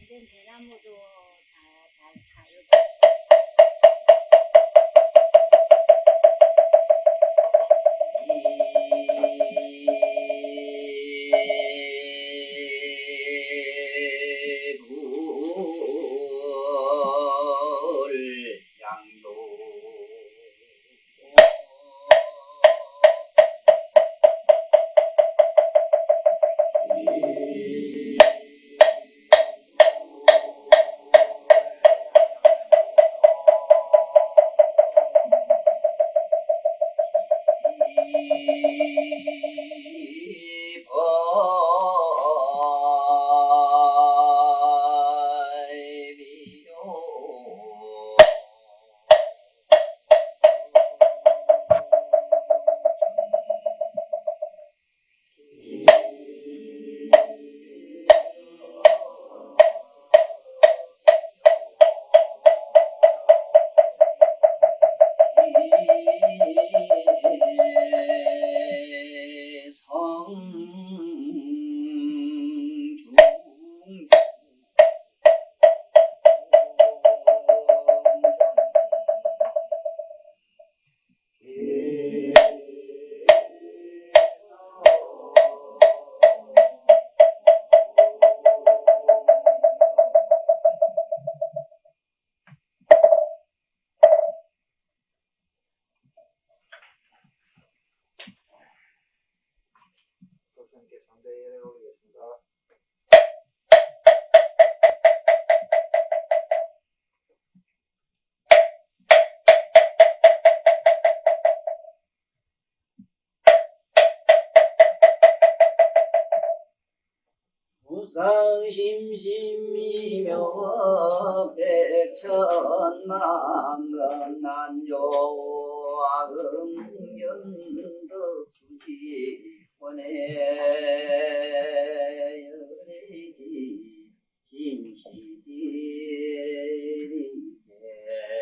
이런 대나무도 다 이렇게 함께 상대 예를 올리겠습니다. 무상심심이며 백천만건 난조와 금견덕수지 원해열이 진시디리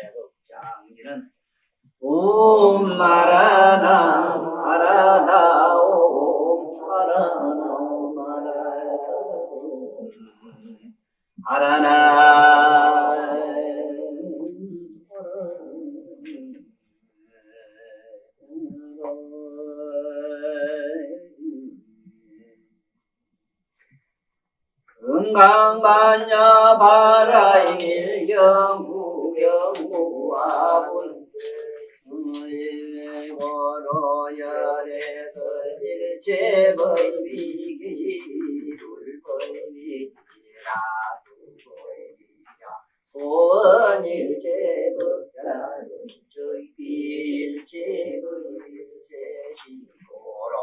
대극장기는 마라나 마라다오 마라나 마라나 건강반야 바라이 밀경무경무아분 고로열에서 일체법이기불법이라 소원일체법자는 저일체법일체신고로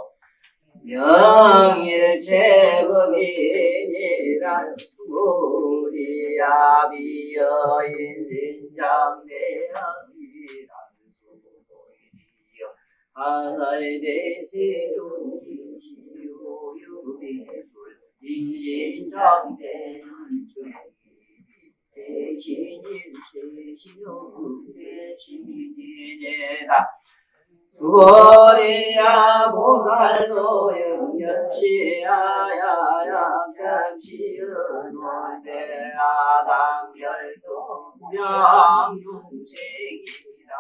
명일체법이니란 수리야비여 인신장대왕이란 수고이리여 하살대세종이시오유비술 인신장대는 대신일세시오대시지제다 수고리야 보살도 영엽시야야야 잠시은원대아당결도 무량중생이라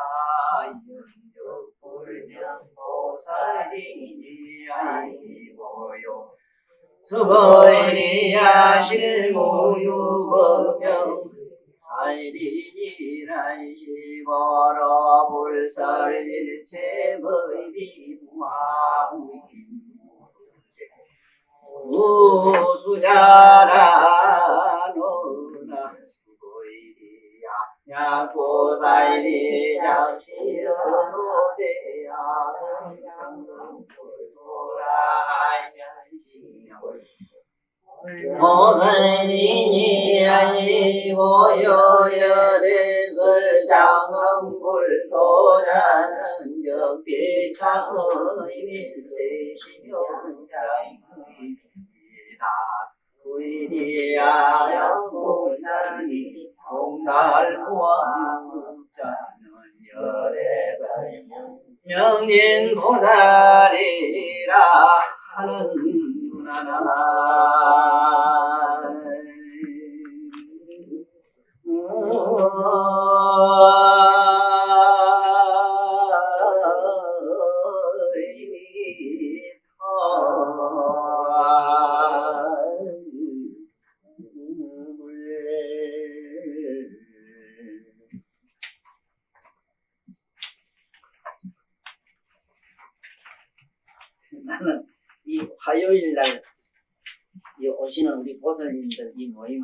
인격불명보살이니 아이고요 수고리야 실무유법명 살리니란시보로 불설일체법이무아무인무수자라 수고이리야 약고살리 약시어로대야 모선이니 아이고 요열에설 장엄불도자는 적비창의 밀세시명장의이다 수인이야 영공산이 공달무왕자는 열에설 명진보살이라 하는 나나 오시는 우리 보살님들 이 모임은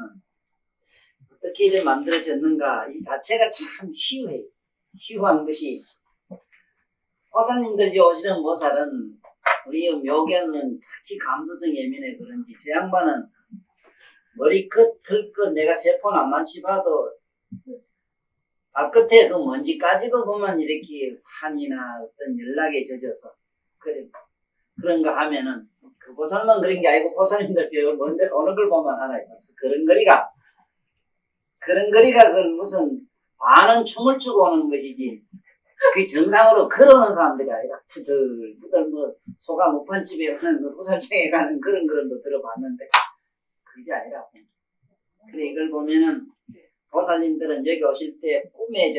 어떻게 이렇게 만들어졌는가 이 자체가 참 희유해요. 희유한 것이 보살님들이 오시는 보살은 우리 묘견은 특히 감수성 예민해 그런지 저 양반은 머리끝, 들끝 내가 세포 낭만치 봐도 발끝에 그 먼지까지도 보면 이렇게 환이나 어떤 연락에 젖어서 그런 거 하면은 그 보살만 그런 게 아니고 보살님들 저 먼 데서 오는 걸 보면 알아요. 그래서 그런 거리가 그 무슨 반은 춤을 추고 오는 것이지 그 정상으로 걸어오는 사람들이 아니라 푸들푸들 뭐 소가 목판집에 가는 그 보살청에 가는 그런 거 들어봤는데 그게 아니라 그래 이걸 보면은 보살님들은 여기 오실 때 꿈에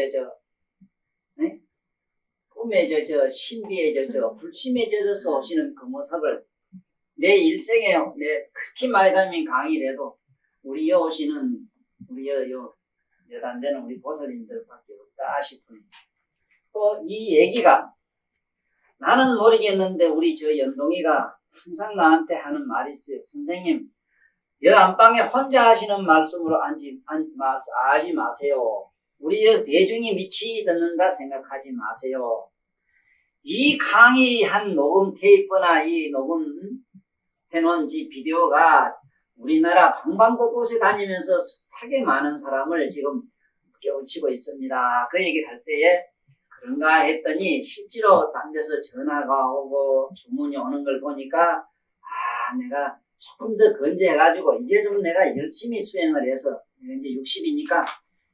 젖어 신비에 젖어 불심에 젖어서 오시는 그 모습을 내 일생에 내 크게 많이 다니는 강의라도 우리 여 오시는 우리 몇 안 되는 우리 보살님들밖에 없다 싶은 또 이 얘기가 나는 모르겠는데 우리 저 연동이가 항상 나한테 하는 말이 있어요. 선생님 여 안방에 혼자 하시는 말씀으로 하지 마세요. 우리 대중이 미치 듣는다 생각하지 마세요. 이 강의한 녹음 테이프나 이 녹음 해놓은 비디오가 우리나라 방방곳곳에 다니면서 숱하게 많은 사람을 지금 깨우치고 있습니다. 그 얘기를 할 때에 그런가 했더니 실제로 딴 데서 전화가 오고 주문이 오는 걸 보니까 내가 조금 더 건재해가지고 이제 좀 내가 열심히 수행을 해서 이제 60이니까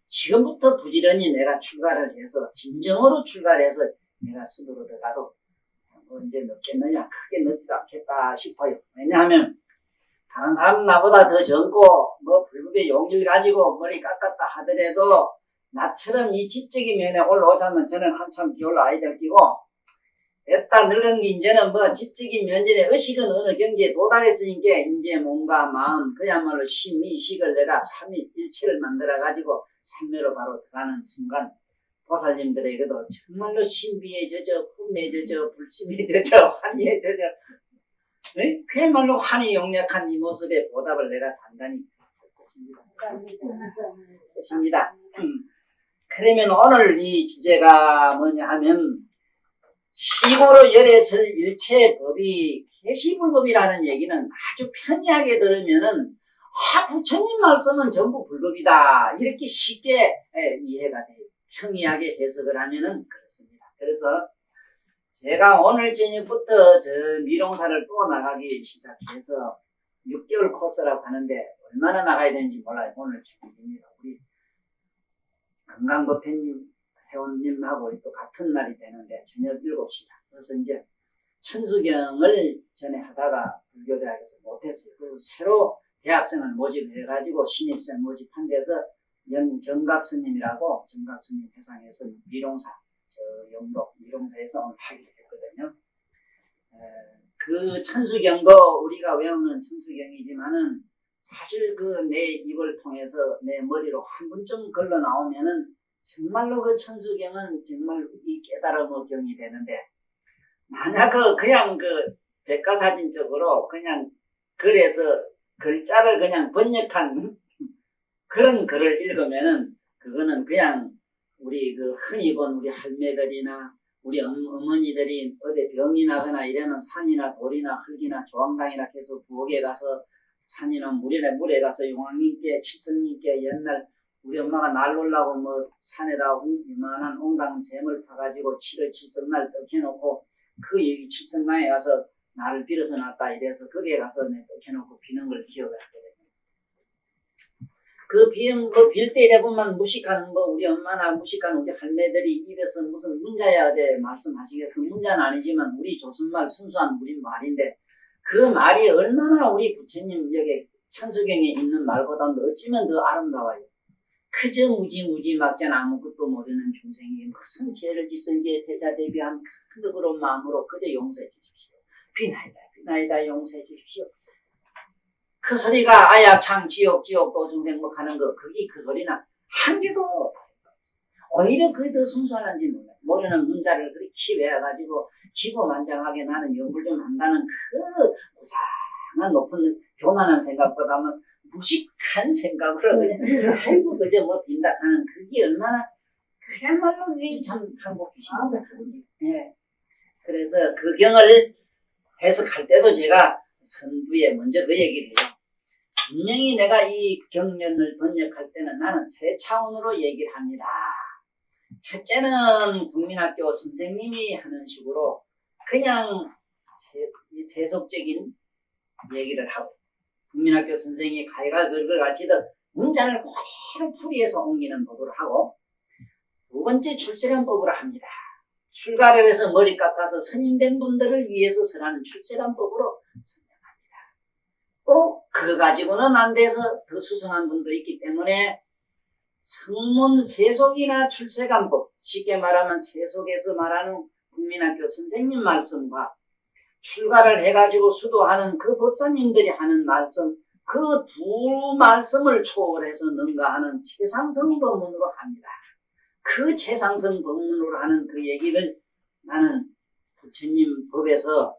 지금부터 부지런히 내가 출가를 해서 진정으로 출가를 해서 내가 수도로 들어가도 언제 늦겠느냐 크게 늦지도 않겠다 싶어요. 왜냐하면 다른 사람 나보다 더 젊고 뭐 불법의 용기를 가지고 머리 깎았다 하더라도 나처럼 이 지적인 면에 올라오자면 저는 한참 기울어 아이들 끼고 됐다 늙은 게 이제는 뭐 지적인 면전에 의식은 어느 경지에 도달했으니까 이제 몸과 마음 그야말로 심의식을 내가 삼위일체를 만들어가지고 삼매로 바로 들어가는 순간 보살님들에게도 정말로 신비에 젖어 꿈에 젖어 불심에 젖어 환희에 젖어 그야말로 환히 용력한 이 모습에 보답을 내가 단단히 할 것입니다. 그러면 오늘 이 주제가 뭐냐 하면 시고로 열애설 일체 법이 개시불법이라는 얘기는 아주 편리하게 들으면은 부처님 말씀은 전부 불법이다 이렇게 쉽게 이해가 돼요. 평이하게 해석을 하면은 그렇습니다. 그래서 제가 오늘 저녁부터 저 미롱사를 또 나가기 시작해서 6개월 코스라고 하는데 얼마나 나가야 되는지 몰라요. 오늘 책임입니다. 우리 건강법회님 회원님하고 또 같은 날이 되는데 저녁 7시다. 그래서 이제 천수경을 전에 하다가 불교대학에서 못했어요. 그래서 새로 대학생을 모집해가지고 신입생 모집한 데서 정각스님이라고 정각스님 회상에서 미롱사 저 영도 미롱사에서 오늘 하기로 했거든요. 그 천수경도 우리가 외우는 천수경이지만은 사실 그 내 입을 통해서 내 머리로 한 번쯤 걸러 나오면은 정말로 그 천수경은 정말 이 깨달음의 경이 되는데 만약 그냥 그 백과사전적으로 그냥 글에서 글자를 그냥 번역한 그런 글을 읽으면은 그거는 그냥 우리 그 흔히 본 우리 할매들이나 우리 어머니들이 어디 병이 나거나 이러면 산이나 돌이나 흙이나 조항당이나 해서 부엌에 가서 산이나 물에 가서 용왕님께 칠성님께 옛날 우리 엄마가 날 놀라고 뭐 산에다 이만한 옹당 잼을 파가지고 7월 칠성날 떡해놓고 그 여기 칠성당에 가서 나를 빌어서 놨다 이래서 거기에 가서 떡해놓고 비는 걸 기억을 하거든요. 그 빌 때 이래 보면 무식한 우리 엄마나 무식한 우리 할매들이 입에서 무슨 문자야 돼 말씀하시겠어. 문자는 아니지만 우리 조선말 순수한 우리 말인데 그 말이 얼마나 우리 부처님 여기 천수경에 있는 말보다도 어찌면 더 아름다워요. 그저 무지 막전 아무것도 모르는 중생이 무슨 죄를 짓은지에 대자 대비한 큰 그런 마음으로 그저 용서해 주십시오. 비나이다 용서해 주십시오. 그 소리가 아야창 지옥 또 중생 뭐 가는 거 그게 그 소리는 한 개도 오히려 그게 더 순수한지 몰라요. 모르는 문자를 그렇게 외워가지고 기고만장하게 나는 연구를 좀 한다는 그 얼마나 높은 교만한 생각보다는 무식한 생각으로 그냥 아이고 그저 뭐 빈다하는 그게 얼마나 그야말로 그게 참 한국 귀신입니다. 예. 그래서 그 경을 해석할 때도 제가 선두에 먼저 그 얘기를 해요. 분명히 내가 이 경연을 번역할 때는 나는 세 차원으로 얘기를 합니다. 첫째는 국민학교 선생님이 하는 식으로 그냥 세속적인 얘기를 하고 국민학교 선생님이 가위가 그걸 가르치듯 문장을 그대로 풀이해서 옮기는 법으로 하고 두 번째 출세관법으로 합니다. 출가를 해서 머리 깎아서 선임된 분들을 위해서 설하는 출세관법으로 설명합니다. 꼭 그거 가지고는 안 돼서 더 수성한 분도 있기 때문에 성문 세속이나 출세관법, 쉽게 말하면 세속에서 말하는 국민학교 선생님 말씀과 출가를 해가지고 수도하는 그 법사님들이 하는 말씀, 그 두 말씀을 초월해서 능가하는 최상성 법문으로 합니다. 그 최상성 법문으로 하는 그 얘기를 나는 부처님 법에서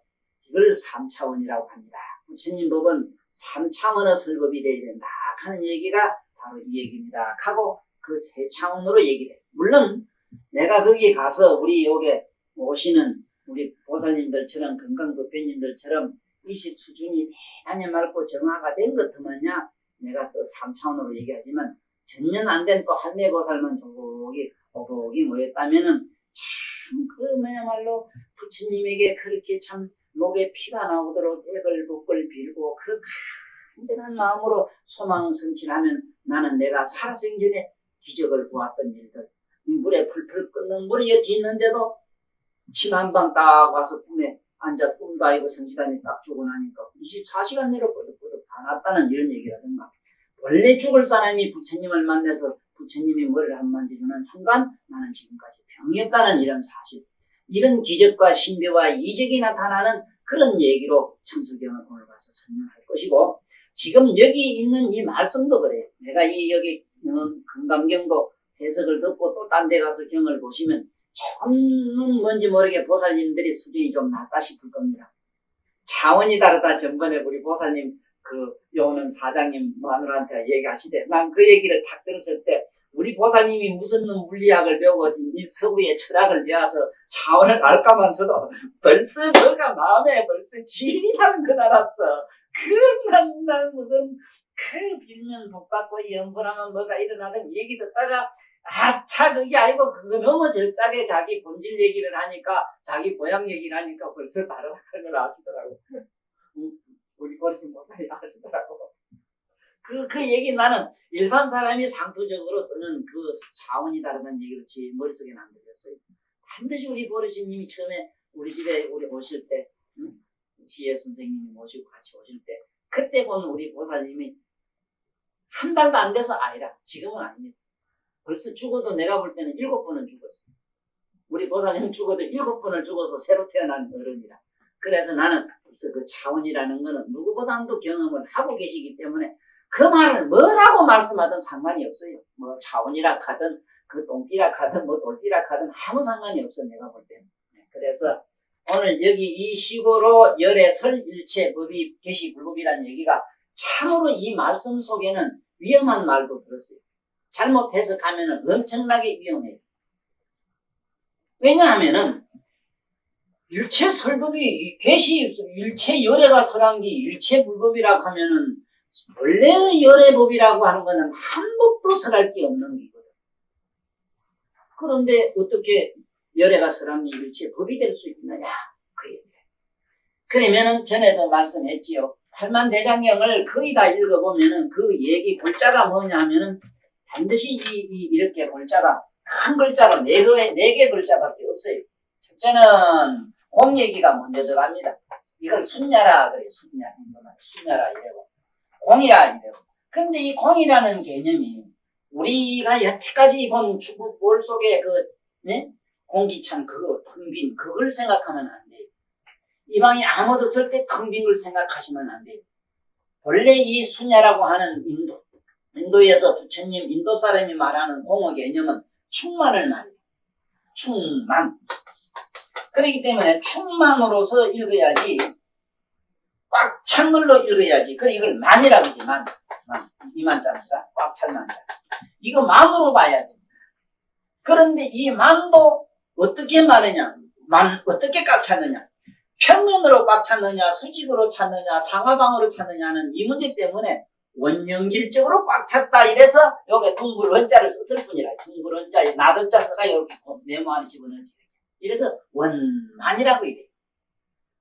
이걸 3차원이라고 합니다. 부처님 법은 3차원의 설법이 되어야 된다 하는 얘기가 바로 이 얘기입니다. 하고 그 세 차원으로 얘기를 해요. 물론 내가 거기 가서 우리 여기 오시는 우리 보살님들처럼 건강법회님들처럼 의식 수준이 대단히 맑고 정화가 된 것들만야 내가 또 3차원으로 얘기하지만 전혀 안 된 또 할매보살만 조기 모였다면은 참 그 뭐야말로 부처님에게 그렇게 참 목에 피가 나오도록 애걸복걸 빌고 그 간절한 마음으로 소망 성취하면 나는 내가 살아서 전에 기적을 보았던 일들 이 물에 풀풀 끓는 물이 여기 있는데도 침 한 방 딱 와서 꿈에 앉아서 꿈도 아니고 성시간이 딱 죽고 나니까 24시간 내로 끄덕끄덕 다 났다는 이런 얘기라든가 원래 죽을 사람이 부처님을 만나서 부처님이 머리를 한 만지주는 순간 나는 지금까지 병이었다는 이런 사실 이런 기적과 신비와 이적이 나타나는 그런 얘기로 청수경을 오늘 가서 설명할 것이고 지금 여기 있는 이 말씀도 그래요. 내가 이 여기 금강경도 해석을 듣고 또 딴 데 가서 경을 보시면 조금은 뭔지 모르게 보살님들이 수준이 좀 낮다 싶을 겁니다. 차원이 다르다. 전번에 우리 보살님 요는 사장님 마누라한테 얘기하시대. 난 그 얘기를 딱 들었을 때 우리 보살님이 무슨 물리학을 배우고 이 서구의 철학을 배워서 차원을 알까만서도 벌써 너가 마음에 벌써 진이라는 걸 알았어. 난 무슨 빌면 복받고 연분하면 뭐가 일어나든 얘기 듣다가 아차 그게 아니고 그거 너무 절짝에 자기 본질 얘기를 하니까 자기 고향 얘기를 하니까 벌써 다르다는 걸 아시더라고. 우리 버리신 보살이 아시더라고. 그 얘기 나는 일반 사람이 상투적으로 쓰는 그 차원이 다르다는 얘기를 제 머릿속에 안 들렸어요. 반드시 우리 버리신님이 처음에 우리 집에 우리 오실 때 지혜 선생님이 모시고 같이 오실 때 그때 본 우리 보살님이 한 달도 안 돼서 아니라 지금은 아닙니다. 벌써 죽어도 내가 볼 때는 7번은 죽었어요. 우리 보살님 죽어도 7번을 죽어서 새로 태어난 어른이라. 그래서 나는 벌써 그 차원이라는 거는 누구보다도 경험을 하고 계시기 때문에 그 말을 뭐라고 말씀하든 상관이 없어요. 뭐 차원이라 하든 그 똥띠라 하든 뭐 돌띠라 하든 아무 상관이 없어 내가 볼 때는. 그래서 오늘 여기 이 식으로 열의 설일체 법이 계시불법이라는 얘기가 참으로 이 말씀 속에는 위험한 말도 들었어요. 잘못 해석하면 엄청나게 위험해요. 왜냐하면은 일체 설법이 일체 열애가 설한 게 일체 불법이라고 하면은 원래 열애법이라고 하는 거는 한 법도 설할 게 없는 거거든. 그런데 어떻게 열애가 설한 게 일체 법이 될 수 있느냐 그 얘기예요. 그러면은 전에도 말씀했지요. 팔만대장경을 거의 다 읽어보면은 그 얘기 골자가 뭐냐 하면은 반드시 이렇게 골자가 큰 글자로 네 개 글자밖에 없어요. 첫째는 공 얘기가 먼저 들어갑니다. 이걸 순야라 그래요. 순야라 이래고 공이라 이래고. 그런데 이 공이라는 개념이 우리가 여태까지 본 중국 볼 속에 공기찬 그거 텅 빈 그걸 생각하면 안 돼요. 이 방에 아무도 없을 때 텅 빈 걸 생각하시면 안 돼요. 원래 이 순야라고 하는 인도에서 부처님 인도 사람이 말하는 공의 개념은 충만을 말해요. 충만. 그렇기 때문에 충만으로서 읽어야지 꽉 찬 걸로 읽어야지. 그래 이걸 만이라고 하지. 만. 이만자입니다. 꽉 찬 만자. 이거 만으로 봐야 돼. 그런데 이 만도 어떻게 말하냐? 어떻게 꽉 찼느냐? 평면으로 꽉 찼느냐, 수직으로 찼느냐, 상하방으로 찼느냐는 이 문제 때문에 원형질적으로 꽉 찼다 이래서 여기 둥글 원자를 썼을 뿐이라. 둥글 원자에 나도자 써가 이렇게 네모 안에 집어넣지. 이래서 원만이라고 이래.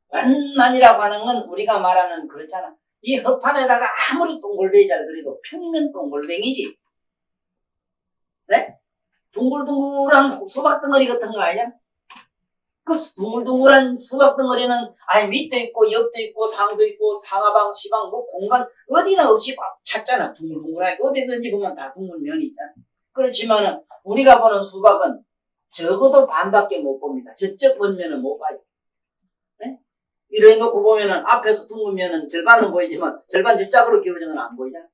원만이라고 하는 건 우리가 말하는 그렇잖아. 이 흙판에다가 아무리 동글뱅이 잘 그려도 평면 동글뱅이지. 네? 둥글둥글한 수박 덩어리 같은 거 아니야? 그 둥글둥글한 수박 덩어리는 아니 밑도 있고 옆도 있고 상도 있고 상하방, 시방 뭐 공간 어디나 없이 꽉 찼잖아. 둥글둥글하게 어디든지 보면 다 둥글 면이 있잖아. 그렇지만은 우리가 보는 수박은 적어도 반밖에 못 봅니다. 저쪽 번면은 못 봐요. 네? 이래 놓고 보면은 앞에서 둥글면은 절반은 보이지만 절반 저쪽으로 기울어진 건 안 보이잖아.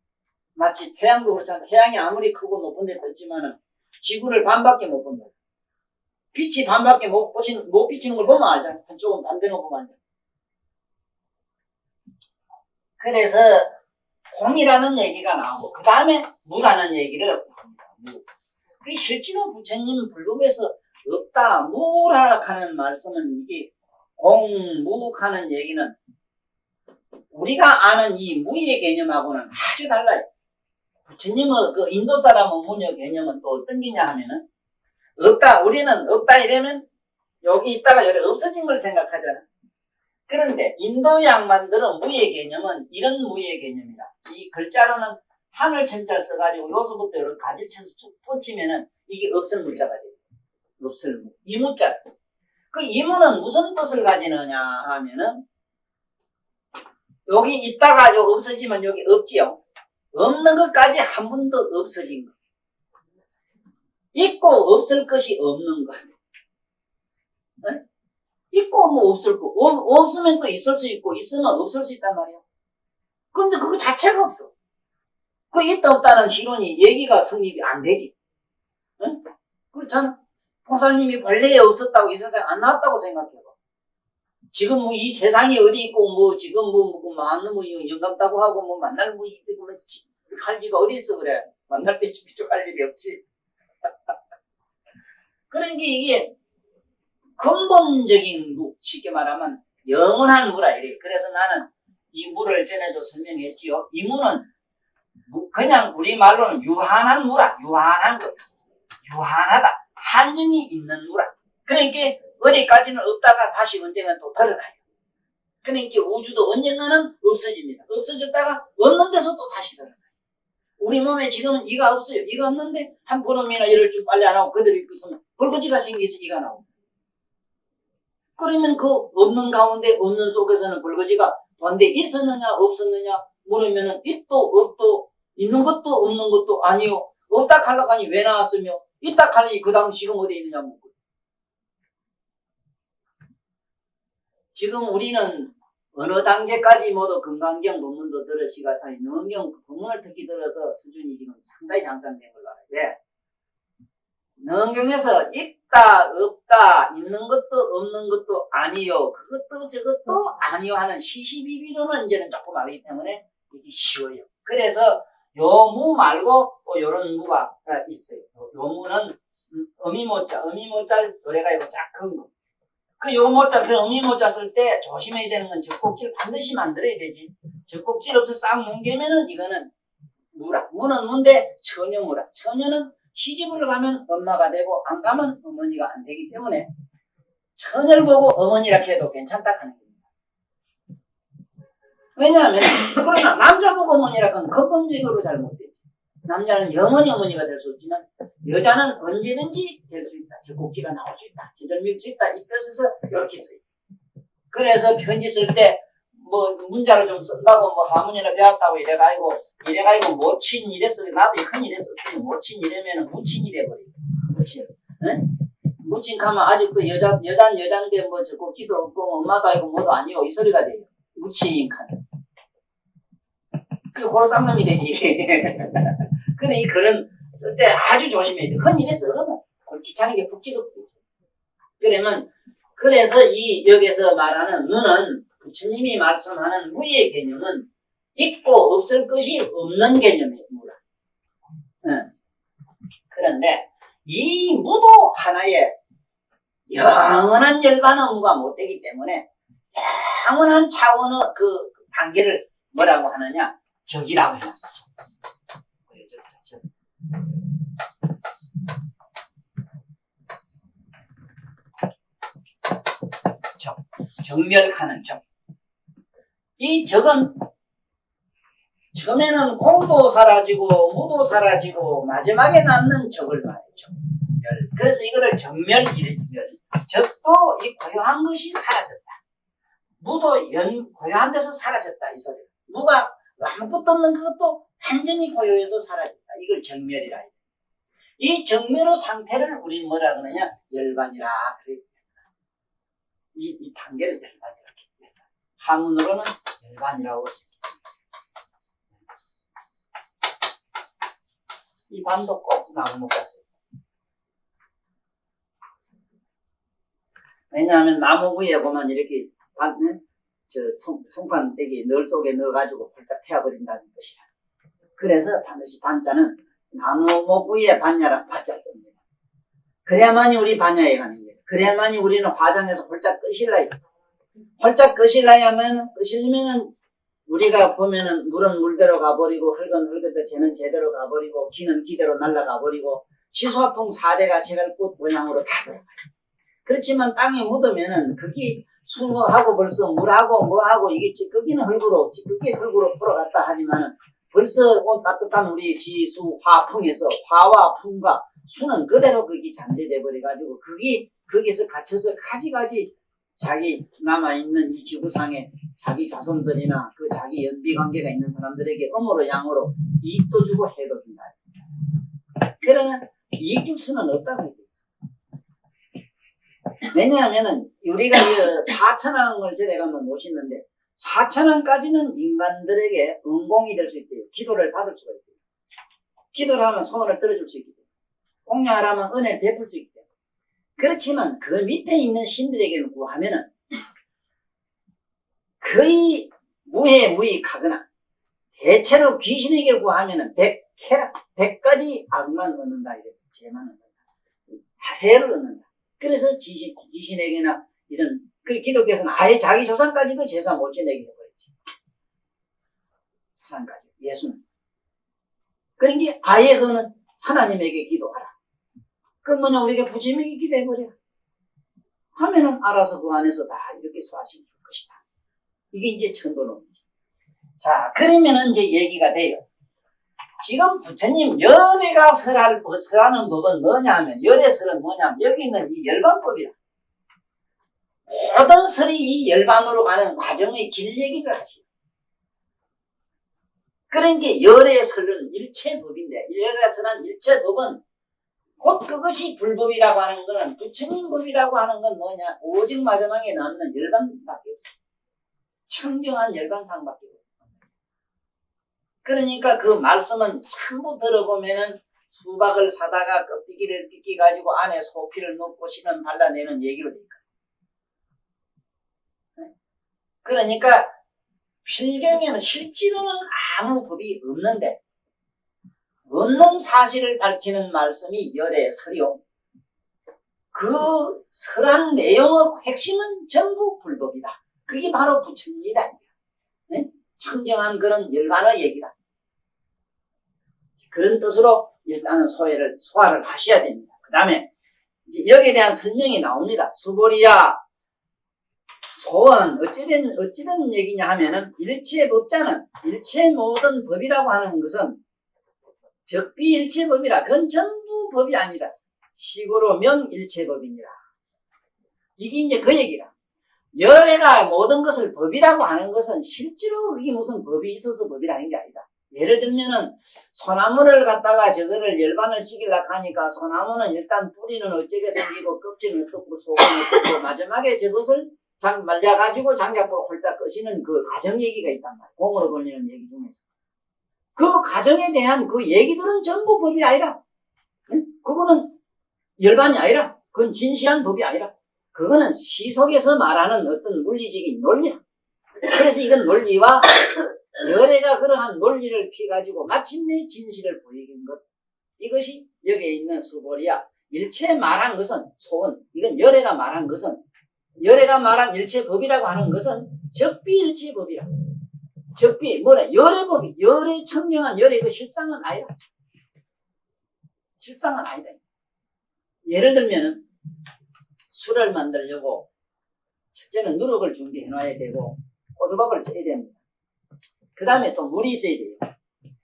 마치 태양도 그렇잖아. 태양이 아무리 크고 높은 데 떴지만은 지구를 반밖에 못 본다. 빛이 반밖에 못 비치는 걸 보면 알잖아. 한쪽은 반대로 보면 알잖아. 그래서 공이라는 얘기가 나오고 그 다음에 무라는 얘기를 합니다. 무. 그 실제로 부처님 블록에서 없다 무라 하는 말씀은 이게 공무하는 얘기는 우리가 아는 이 무의 개념하고는 아주 달라요. 부처님은 그 인도 사람의 무의 개념은 또 어떤 게냐 하면은 없다. 우리는 없다 이러면 여기 있다가 여기 없어진 걸 생각하잖아. 그런데 인도 양반들은 무의 개념은 이런 무의 개념이다. 이 글자로는 하늘 천자를 써가지고 요서부터 이렇게 가지쳐서 쭉 붙이면은 이게 없을 문자가 돼요. 없을 무. 이무자. 그 이무는 무슨 뜻을 가지느냐 하면은 여기 있다가 여기 없어지면 여기 없지요. 없는 것까지 한 번도 없어진 거. 있고 없을 것이 없는 거. 네? 있고 뭐 없을 거. 없으면 또 있을 수 있고 있으면 없을 수 있단 말이야. 그런데 그거 자체가 없어. 그 있다 없다는 실론이 얘기가 성립이 안 되지. 네? 그렇잖아. 포사님이 본래에 없었다고 이 세상에 안 나왔다고 생각해봐. 지금 뭐 이 세상이 어디 있고 뭐 지금 뭐 많은 뭐 영감다고 하고 뭐 만날 뭐 할 기가 어디 있어 그래. 만날 때 비쪽할 일이 없지. 그러니까 이게 근본적인 무, 쉽게 말하면 영원한 무라 이래. 그래서 나는 이 무를 전에도 설명했지요. 이 무는 그냥 우리 말로는 유한한 무라. 유한한 것. 유한하다. 한정이 있는 무라. 그러니까 어디까지는 없다가 다시 언젠가 또 드러나요. 그러니까 우주도 언젠가는 없어집니다. 없어졌다가 없는 데서 또 다시 드러나요. 우리 몸에 지금은 이가 없어요. 이가 없는데 한 보름이나 열흘 좀 빨리 안 하고 그대로 있고 있으면 벌거지가 생겨서 이가 나옵니다. 그러면 그 없는 가운데 없는 속에서는 벌거지가 언제 있었느냐 없었느냐 물으면은 있도 없도 있는 것도 없는 것도 아니요. 없다 하려고 왜 나왔으며 있다 하려니 그 다음 지금 어디에 있느냐 묻고. 지금 우리는 어느 단계까지 모두 금강경 본문도 들으시가 아니 능경 본문을 특히 들어서 수준이 지금 상당히 향상된 걸로 알아요. 왜? 능경에서 있다 없다 있는 것도 없는 것도 아니요 그것도 저것도 아니요 하는 시시비비로는 이제는 조금 알기 때문에 이게 쉬워요. 그래서 요 무 말고 또 요런 무가 있어요. 요 무는 어미모자를 노래가 작은 거. 그 요 모자, 그 어미모자 쓸 때 조심해야 되는 건 젖꼭지를 반드시 만들어야 되지. 젖꼭지를 없어 싹 뭉개면은 이거는 무라. 무는 무인데 처녀무라. 처녀는 시집을 가면 엄마가 되고 안 가면 어머니가 안 되기 때문에 처녀를 보고 어머니라 해도 괜찮다 하는 겁니다. 왜냐하면 그러나 남자 보고 어머니라 하면 근본적으로 잘못되지. 남자는 영원히 어머니가 될 수 없지만 여자는 언제든지 될 수 있다. 젖꼭지가 나올 수 있다. 지절미울 수 있다. 이 뜻에서 이렇게 써요. 그래서 편지 쓸 때 뭐 문자를 좀 쓴다고 뭐 하문이나 배웠다고 이래가지고 모친 이랬어. 나도 큰 이래 썼어요. 모친 이래면은 무친 이래버려. 무친. 응? 무친 가면 아직도 여잔데 뭐 젖꼭지도 없고 엄마도 아니고 뭐도 아니요. 이 소리가 돼요. 무친 칸. 그 고로 쌍놈이 되지. 근데 이 글은 쓸 때 아주 조심해야 돼. 흔히 이래 써도 귀찮은 게 북지도 그러면 그래서 이 여기서 말하는 누는 부처님이 말씀하는 무의 개념은 있고 없을 것이 없는 개념이에요. 무라. 그런데 이 무도 하나의 영원한 열반의 무가 못 되기 때문에 영원한 차원의 그 단계를 뭐라고 하느냐? 적이라고 해놨어. 정멸하는 적. 이 적은 처음에는 공도 사라지고 무도 사라지고 마지막에 남는 적을 말했죠. 그래서 이거를 정멸이래. 적도 이 고요한 것이 사라졌다. 무도 고요한 데서 사라졌다. 이 소리. 무가 아무것도 없는 그것도 완전히 고요해서 사라졌다. 이걸 정멸이라 해요. 이 정멸의 상태를 우리 뭐라 그러냐? 열반이라 그래. 이 단계를 열반이라고 해요. 한문으로는 열반이라고 해요. 이 반도 꼭 나무 같아요. 왜냐하면 나무 위에 보면 이렇게 송판 떼기 널 속에 넣어가지고 홀짝 태워버린다는 것이라. 그래서 반드시 반자는 나무 위에 반야라 받자 씁니다. 그래야만이 우리 반야에 가는 거예요. 그래야만이 우리는 화장해서 홀짝 끄실라요. 홀짝 끄시려면은 우리가 보면은 물은 물대로 가버리고 흙은 흙대로 쟤는 제대로 가버리고 기는 기대로 날아가버리고 지수화풍 4대가 제갈꽃 모양으로 다 들어가요. 그렇지만 땅에 묻으면은 그게 숭어하고 벌써 물하고 뭐하고 이게 찌꺼기는 찌꺼기 흙으로 풀어갔다 하지만은 벌써 따뜻한 우리 지수 화풍에서 화와 풍과 수는 그대로 거기 잠재돼 버려가지고 거기서 갇혀서 가지가지 자기 남아있는 이 지구상에 자기 자손들이나 그 자기 연비관계가 있는 사람들에게 음으로 양으로 이익도 주고 해도 준다. 그러나 이익 줄 수는 없다고 했어요. 왜냐하면은 우리가 4천왕을 저래가면 모시는데 4천왕까지는 인간들에게 은공이 될 수 있대요. 기도를 받을 수가 있대요. 기도를 하면 소원을 들어줄 수 있기 때문에 공양을 하면 은혜를 베풀 수 있기 때문에 그렇지만 그 밑에 있는 신들에게는 구하면은 거의 무익하거나 대체로 귀신에게 구하면은 100가지 악만 얻는다 이랬어요. 죄만 얻는다. 해를 얻는다. 그래서 귀신에게나 이런 그 기독교에서는 아예 자기 조상까지도 제사 못 지내게 해버렸지. 조상까지 예수는. 그러니까 아예 그거는 하나님에게 기도하라. 그 뭐냐 우리가 부처님에게 기도해버려. 하면은 알아서 그 안에서 다 이렇게 소화시킬 것이다. 이게 이제 천도론이죠. 자, 그러면은 이제 얘기가 돼요. 지금 부처님 열애가 설하는 법은 뭐냐 하면 열애설은 뭐냐 하면 여기 있는 이 열반법이야. 모든 설이 이 열반으로 가는 과정의 길 얘기를 하시오. 그러니까 열애설은 일체법인데 열애설은 일체법은 곧 그것이 불법이라고 하는 것은 부처님 법이라고 하는 건 뭐냐 오직 마지막에 남는 열반밖에 없어. 청정한 열반상밖에 없어. 그러니까 그 말씀은 전부 들어보면은 수박을 사다가 껍데기를 삐끼가지고 안에 소피를 넣고 씨는 발라내는 얘기로 되니까. 그러니까 필경에는 실제로는 아무 법이 없는데 없는 사실을 밝히는 말씀이 열애설이요. 그 설한 내용의 핵심은 전부 불법이다. 그게 바로 부처님이다. 네? 청정한 그런 열반의 얘기다. 그런 뜻으로 일단은 소화를 하셔야 됩니다. 그 다음에 여기에 대한 설명이 나옵니다. 수보리야 소원 어찌된 얘기냐 하면은 일체법자는 일체 모든 법이라고 하는 것은 적비일체법이라 그건 전부 법이 아니다. 식으로 명일체법이니라. 이게 이제 그 얘기라. 열애가 모든 것을 법이라고 하는 것은 실제로 그게 무슨 법이 있어서 법이라는 게 아니다. 예를 들면은 소나무를 갖다가 저거를 열반을 시키려고 하니까 소나무는 일단 뿌리는 어쩌게 생기고 껍질은 어떻고 속은 어떻고 마지막에 저것을 말려가지고 장작불로 홀딱 끄시는 그 가정 얘기가 있단 말이야. 공으로 돌리는 얘기 중에서. 그 가정에 대한 그 얘기들은 전부 법이 아니라, 응? 그거는 열반이 아니라, 그건 진시한 법이 아니라, 그거는 시속에서 말하는 어떤 물리적인 논리야. 그래서 이건 논리와 열애가 그러한 논리를 피가지고 마침내 진실을 보이는 것. 이것이 여기에 있는 수보리야. 일체 말한 것은 소원. 이건 열애가 말한 것은 열애가 말한 일체법이라고 하는 것은 적비일체법이라. 적비 뭐래? 열애법이 열애 청명한 열애 그 실상은 아니다. 실상은 아니다. 예를 들면은 술을 만들려고 첫째는 누룩을 준비해 놔야 되고 꼬두밥을 쪄야 됩니다. 그 다음에 또 물이 있어야 돼요.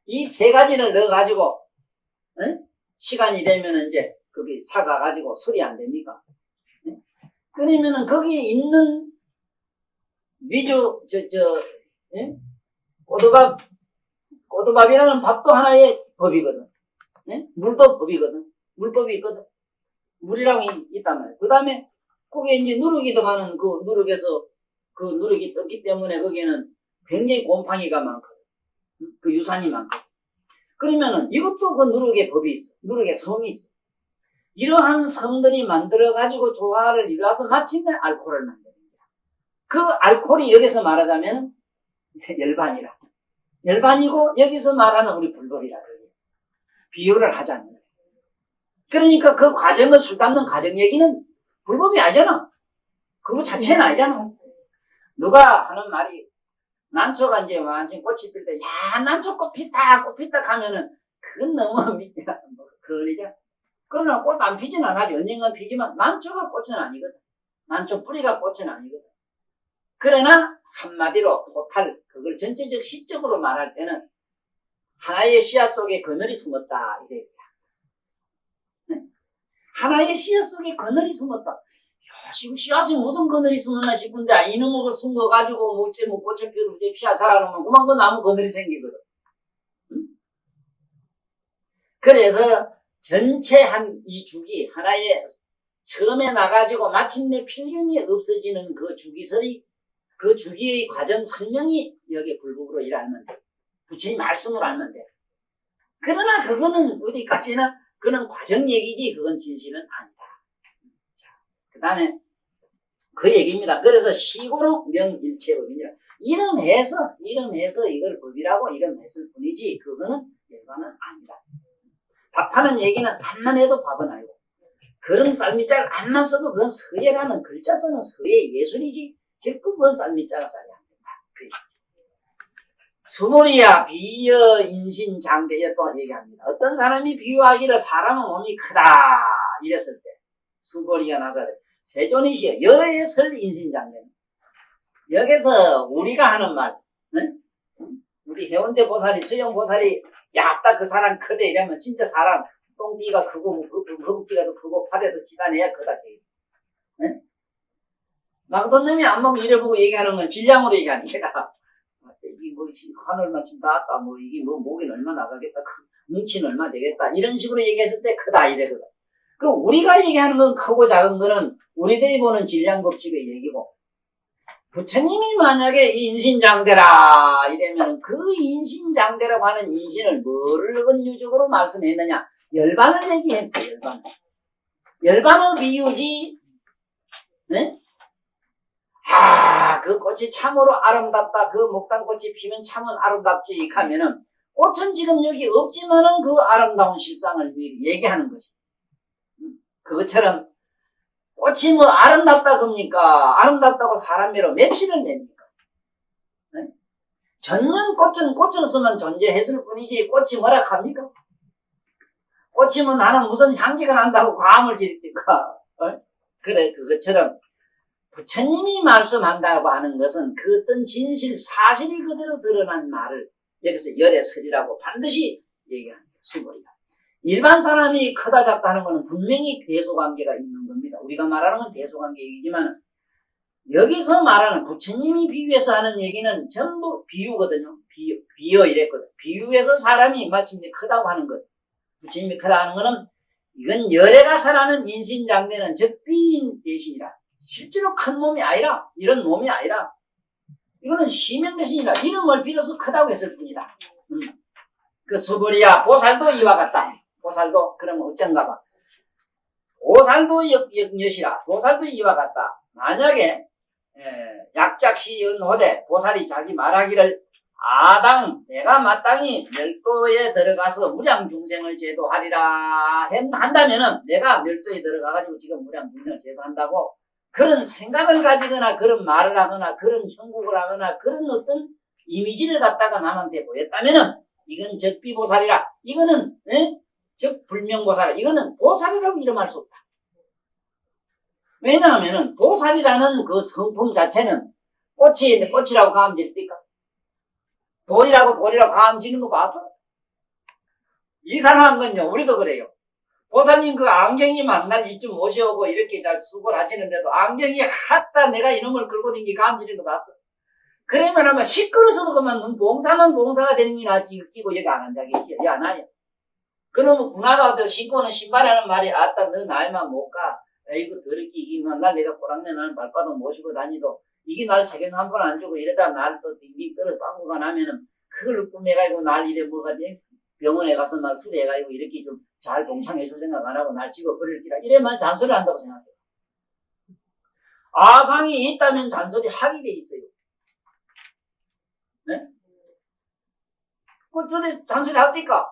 이 세 가지를 넣어가지고 시간이 되면 이제 거기 사가가지고 술이 안 됩니까? 그러면은 거기에 있는 위주 꼬두밥이라는 밥도 하나의 법이거든. 물도 법이거든. 물법이 있거든. 물이라고 있단 말이야. 그 다음에 거기에 이제 누룩이 들어가는 그 누룩에서 그 누룩이 떴기 때문에 거기에는 굉장히 곰팡이가 많거든. 그 유산이 많거든. 그러면은 이것도 그 누룩의 법이 있어. 누룩의 성이 있어. 이러한 성들이 만들어가지고 조화를 이루어서 마침내 알코올을 만드는 거야. 그 알코올이 여기서 말하자면 열반이라. 열반이고 여기서 말하는 우리 불법이라 그래요. 비유를 하자면. 그러니까 그 과정을 술 담는 과정 얘기는 불법이 아니잖아. 그거 자체는 아니잖아. 누가 하는 말이 난초가 이제 완전 꽃이 필 때, 야, 난초 꽃 피다 하면은, 그건 너무 밑이야. 그러니까. 그러나 꽃 안 피진 않아지. 언젠간 피지만, 난초가 꽃은 아니거든. 난초 뿌리가 꽃은 아니거든. 그러나, 한마디로, 토탈, 그걸 전체적 시적으로 말할 때는, 하나의 씨앗 속에 그늘이 숨었다. 이래. 하나의 씨앗 속에 그늘이 숨었다. 지금 씨앗이 무슨 그늘이 숨었나 싶은데 이놈의 걸 숨어가지고 뭐지 뭐 꽃을 피워도 이제 피아 자라놓으면 그만 그 나무 그늘이 생기거든. 응? 그래서 전체 한 이 주기 하나의 처음에 나가지고 마침내 필경이 없어지는 그 주기설이 그 주기의 과정 설명이 여기에 불법으로 일하면 돼. 부처님 말씀으로 알면 돼. 그러나 그거는 어디까지나 그는 과정 얘기지 그건 진실은 아니다. 그 다음에 그 얘기입니다. 그래서 시고로 명일체법이니라. 이름해서 이걸 법이라고 이름했을 뿐이지 그거는 열반은 아니다. 밥하는 얘기는 밥만 해도 밥은 아니고 그런 쌀밑자를 안만 써도 그건 서예라는 글자 쓰는 서예 예술이지 결국 그건 쌀밑자가 써야 한다. 수모리야 비여 인신 장대에 또 얘기합니다. 어떤 사람이 비유하기를 사람은 몸이 크다 이랬을 때 수모리야 나사렛 세존이시여 여의 설 인신장대. 여기서 우리가 하는 말, 응? 우리 해운대 보살이 수영 보살이 야따 그 사람 크대 이러면 진짜 사람 똥띠가 크고 허벅지가 크고 팔에도 지단해야 크다. 응? 막 어떤 놈이 안 먹으면 이래보고 얘기하는 건 질량으로 얘기하는 게라. 이게 뭐 하늘만 좀 닿았다 뭐 이게 뭐 목에는 얼마 나가겠다 뭉치는 얼마 되겠다 이런 식으로 얘기했을 때 크다 이래거든. 그 우리가 얘기하는 건 크고 작은 거는 우리들이 보는 질량 법칙의 얘기고 부처님이 만약에 인신장대라 이러면 그 인신장대라고 하는 인신을 뭐를 은유적으로 말씀했느냐 열반을 얘기했어요. 열반의 비유지. 네? 그 꽃이 참으로 아름답다. 그 목단꽃이 피면 참은 아름답지 하면은 꽃은 지금 여기 없지만은 그 아름다운 실상을 얘기하는 거지. 그것처럼 꽃이 뭐 아름답다 겁니까? 아름답다고 사람으로 맵시를 냅니까? 네? 전년 꽃으로서만 존재했을 뿐이지 꽃이 뭐라 합니까? 꽃이 뭐 나는 무슨 향기가 난다고 과음을 지릅니까? 그래 그것처럼 부처님이 말씀한다고 하는 것은 그 어떤 진실 사실이 그대로 드러난 말을 여기서 열애설이라고 반드시 얘기합니다. 수고리가. 일반 사람이 크다 작다 하는 것은 분명히 대소관계가 있는 겁니다. 우리가 말하는 건 대소관계 얘기지만 여기서 말하는 부처님이 비유해서 하는 얘기는 전부 비유거든요. 비유 이랬거든. 비유해서 사람이 마침내 크다고 하는 것. 부처님이 크다 하는 것은 이건 열애가 설하는 인신장대는 적비인 대신이라. 실제로 큰 몸이 아니라 이런 몸이 아니라 이거는 시명 대신이라 이름을 빌어서 크다고 했을 뿐이다. 그 수보리야 보살도 이와 같다. 보살도 그러면 어쩐가 봐. 보살도 역여시라. 보살도 이와 같다. 만약에 약작시연호대 보살이 자기 말하기를 아당 내가 마땅히 멸도에 들어가서 무량중생을 제도하리라 한다면은 내가 멸도에 들어가가지고 지금 무량중생을 제도한다고 그런 생각을 가지거나 그런 말을 하거나 그런 형국을 하거나 그런 어떤 이미지를 갖다가 남한테 보였다면은 이건 적비보살이라 이거는 적불명보살 이거는 보살이라고 이름할 수 없다. 왜냐하면은 보살이라는 그 성품 자체는 꽃이라고 가면 될까? 돌이라고 가면 지는 거 봤어? 이상한 건요 우리도 그래요. 보살님 그 안경이 만날 이쯤 모셔오고 이렇게 잘 수고를 하시는데도 안경이 핫다 내가 이놈을 끌고 댕기 가면 지는 거 봤어? 그러면 아마 시끄러서도 그만 봉사가 되는 게 낫지 끼고 여기 안 앉아 계시요. 여기 안 와요. 그러면 군화가 신고는 신발하는 말이 아따 너 나이만 못 가. 이거 더럽게 이기면 날 내가 꼬랑내 나는 발바닥 모시고 다니도 이게 날 세견 한 번 안 주고 이러다 날 또 딩딩 떨어 빵꾸가 나면은 그걸 꿈해가지고 날 이래 뭐가 돼? 병원에 가서 날 수리해가지고 이렇게 좀 잘 동창해줄 생각 안 하고 날 집어버릴 기라 이래만 잔소리 한다고 생각해요. 아상이 있다면 잔소리 하게 돼 있어요. 네? 저도 잔소리 합니까?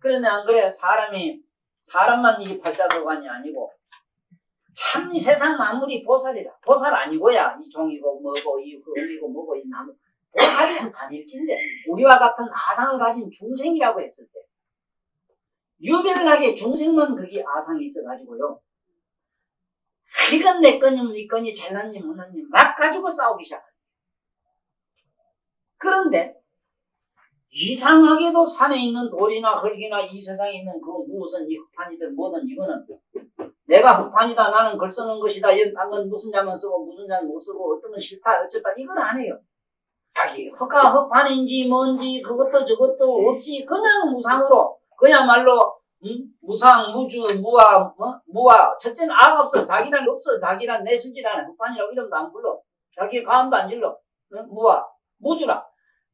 그런데 안 그래? 사람만 이게 팔자소관이 아니고 참 이 세상 만물이 보살이라. 보살 아니고야 이 종이고 뭐고 이 흙이고 뭐고 이 나무 보살이 아닐진데 우리와 같은 아상을 가진 중생이라고 했을 때 유별나게 중생만 그게 아상이 있어가지고요. 이건 내 거니 네 거니 잘났니 못났니 막 가지고 싸우기 시작합니다. 그런데 이상하게도 산에 있는 돌이나 흙이나 이 세상에 있는 그 무슨 이 흙판이든 뭐든 이거는 내가 흙판이다 나는 글 쓰는 것이다 이건 무슨 자만 쓰고 무슨 자는 못 쓰고 어떤 건 싫다 어쨌다 이건 안 해요. 자기 흙과 흙판인지 뭔지 그것도 저것도 없이 그냥 무상으로 그야말로 무상 무주 무아 첫째는 아가 없어 자기란 없어 자기란 내 순지란 흙판이라고 이름도 안 불러 자기 가음도 안 질러 무아 무주라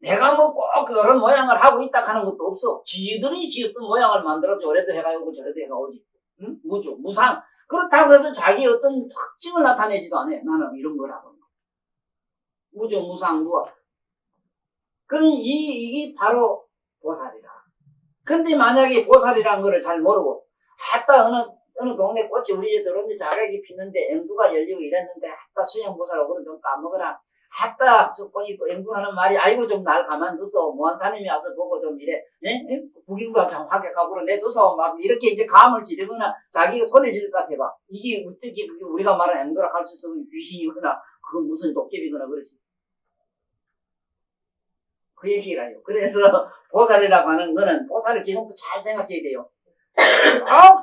내가 뭐 꼭 그런 모양을 하고 있다 하는 것도 없어. 지들이 지었던 모양을 만들어서 저래도 해가 오고 저래도 해가 오지. 응? 무주, 무상. 그렇다고 해서 자기 어떤 특징을 나타내지도 않아. 나는 이런 거라고. 무주, 무상, 무아. 그러니 이게 바로 보살이라. 근데 만약에 보살이라는 거를 잘 모르고, 아따, 어느 동네 꽃이 우리 집에 들어오는데 자각이 피는데 앵두가 열리고 이랬는데, 아따, 수양보살 오거든 좀 까먹어라. 아따, 꽃이 앵두하는 말이, 아이고, 좀 날 가만둬서, 모한사님이 와서 보고 좀 이래, 국인과 좀 하객하고 내둬서 막 이렇게 이제 감을 지르거나 자기가 소리 지를까 해봐. 이게 어떻게 우리가 말하는 앵두라 할 수 있어. 귀신이거나, 그건 무슨 도깨비거나 그러지. 그 얘기라요. 그래서 보살이라고 하는 거는 보살을 지금부터 잘 생각해야 돼요.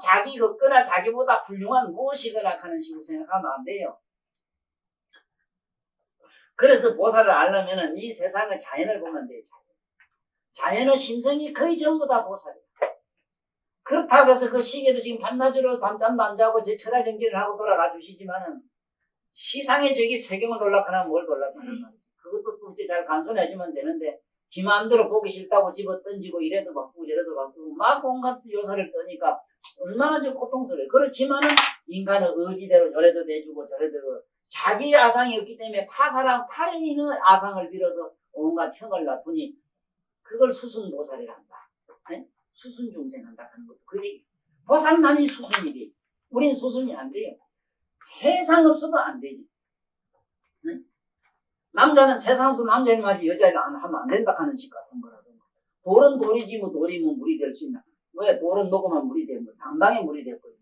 자기 것거나 자기보다 훌륭한 무엇이거나 하는 식으로 생각하면 안 돼요. 그래서 보살을 알려면은 이 세상의 자연을 보면 돼요. 자연의 신성이 거의 전부 다 보살이에요. 그렇다고 해서 그 시계도 지금 밤낮으로 밤잠도 안 자고 제 철야정기를 하고 돌아가 주시지만은 시상에 저기 세경을 돌락하나 뭘 돌락하나 그것도 굳이 잘 간소해주면 되는데 지 마음대로 보기 싫다고 집어 던지고 이래도 바꾸고 저래도 바꾸고 막 온갖 요사를 떠니까 얼마나 저 고통스러워요. 그렇지만은 인간의 의지대로 저래도 내주고 저래도 자기 아상이 없기 때문에 타인의 아상을 빌어서 온갖 형을 놔두니 그걸 수순보살이라 한다. 네? 수순중생한다 하는 것도 그 얘기. 보살만이 수순이지. 우린 수순이 안 돼요. 세상 없어도 안 되지. 네? 남자는 세상 없어 남자인 말이 여자를 안 하면 안 된다 하는 식 같은 거라도. 돌은 돌이지 뭐 돌이 뭐 물이 될 수 있나. 왜 돌은 녹으면 물이 되면 당당히 물이 될 거예요.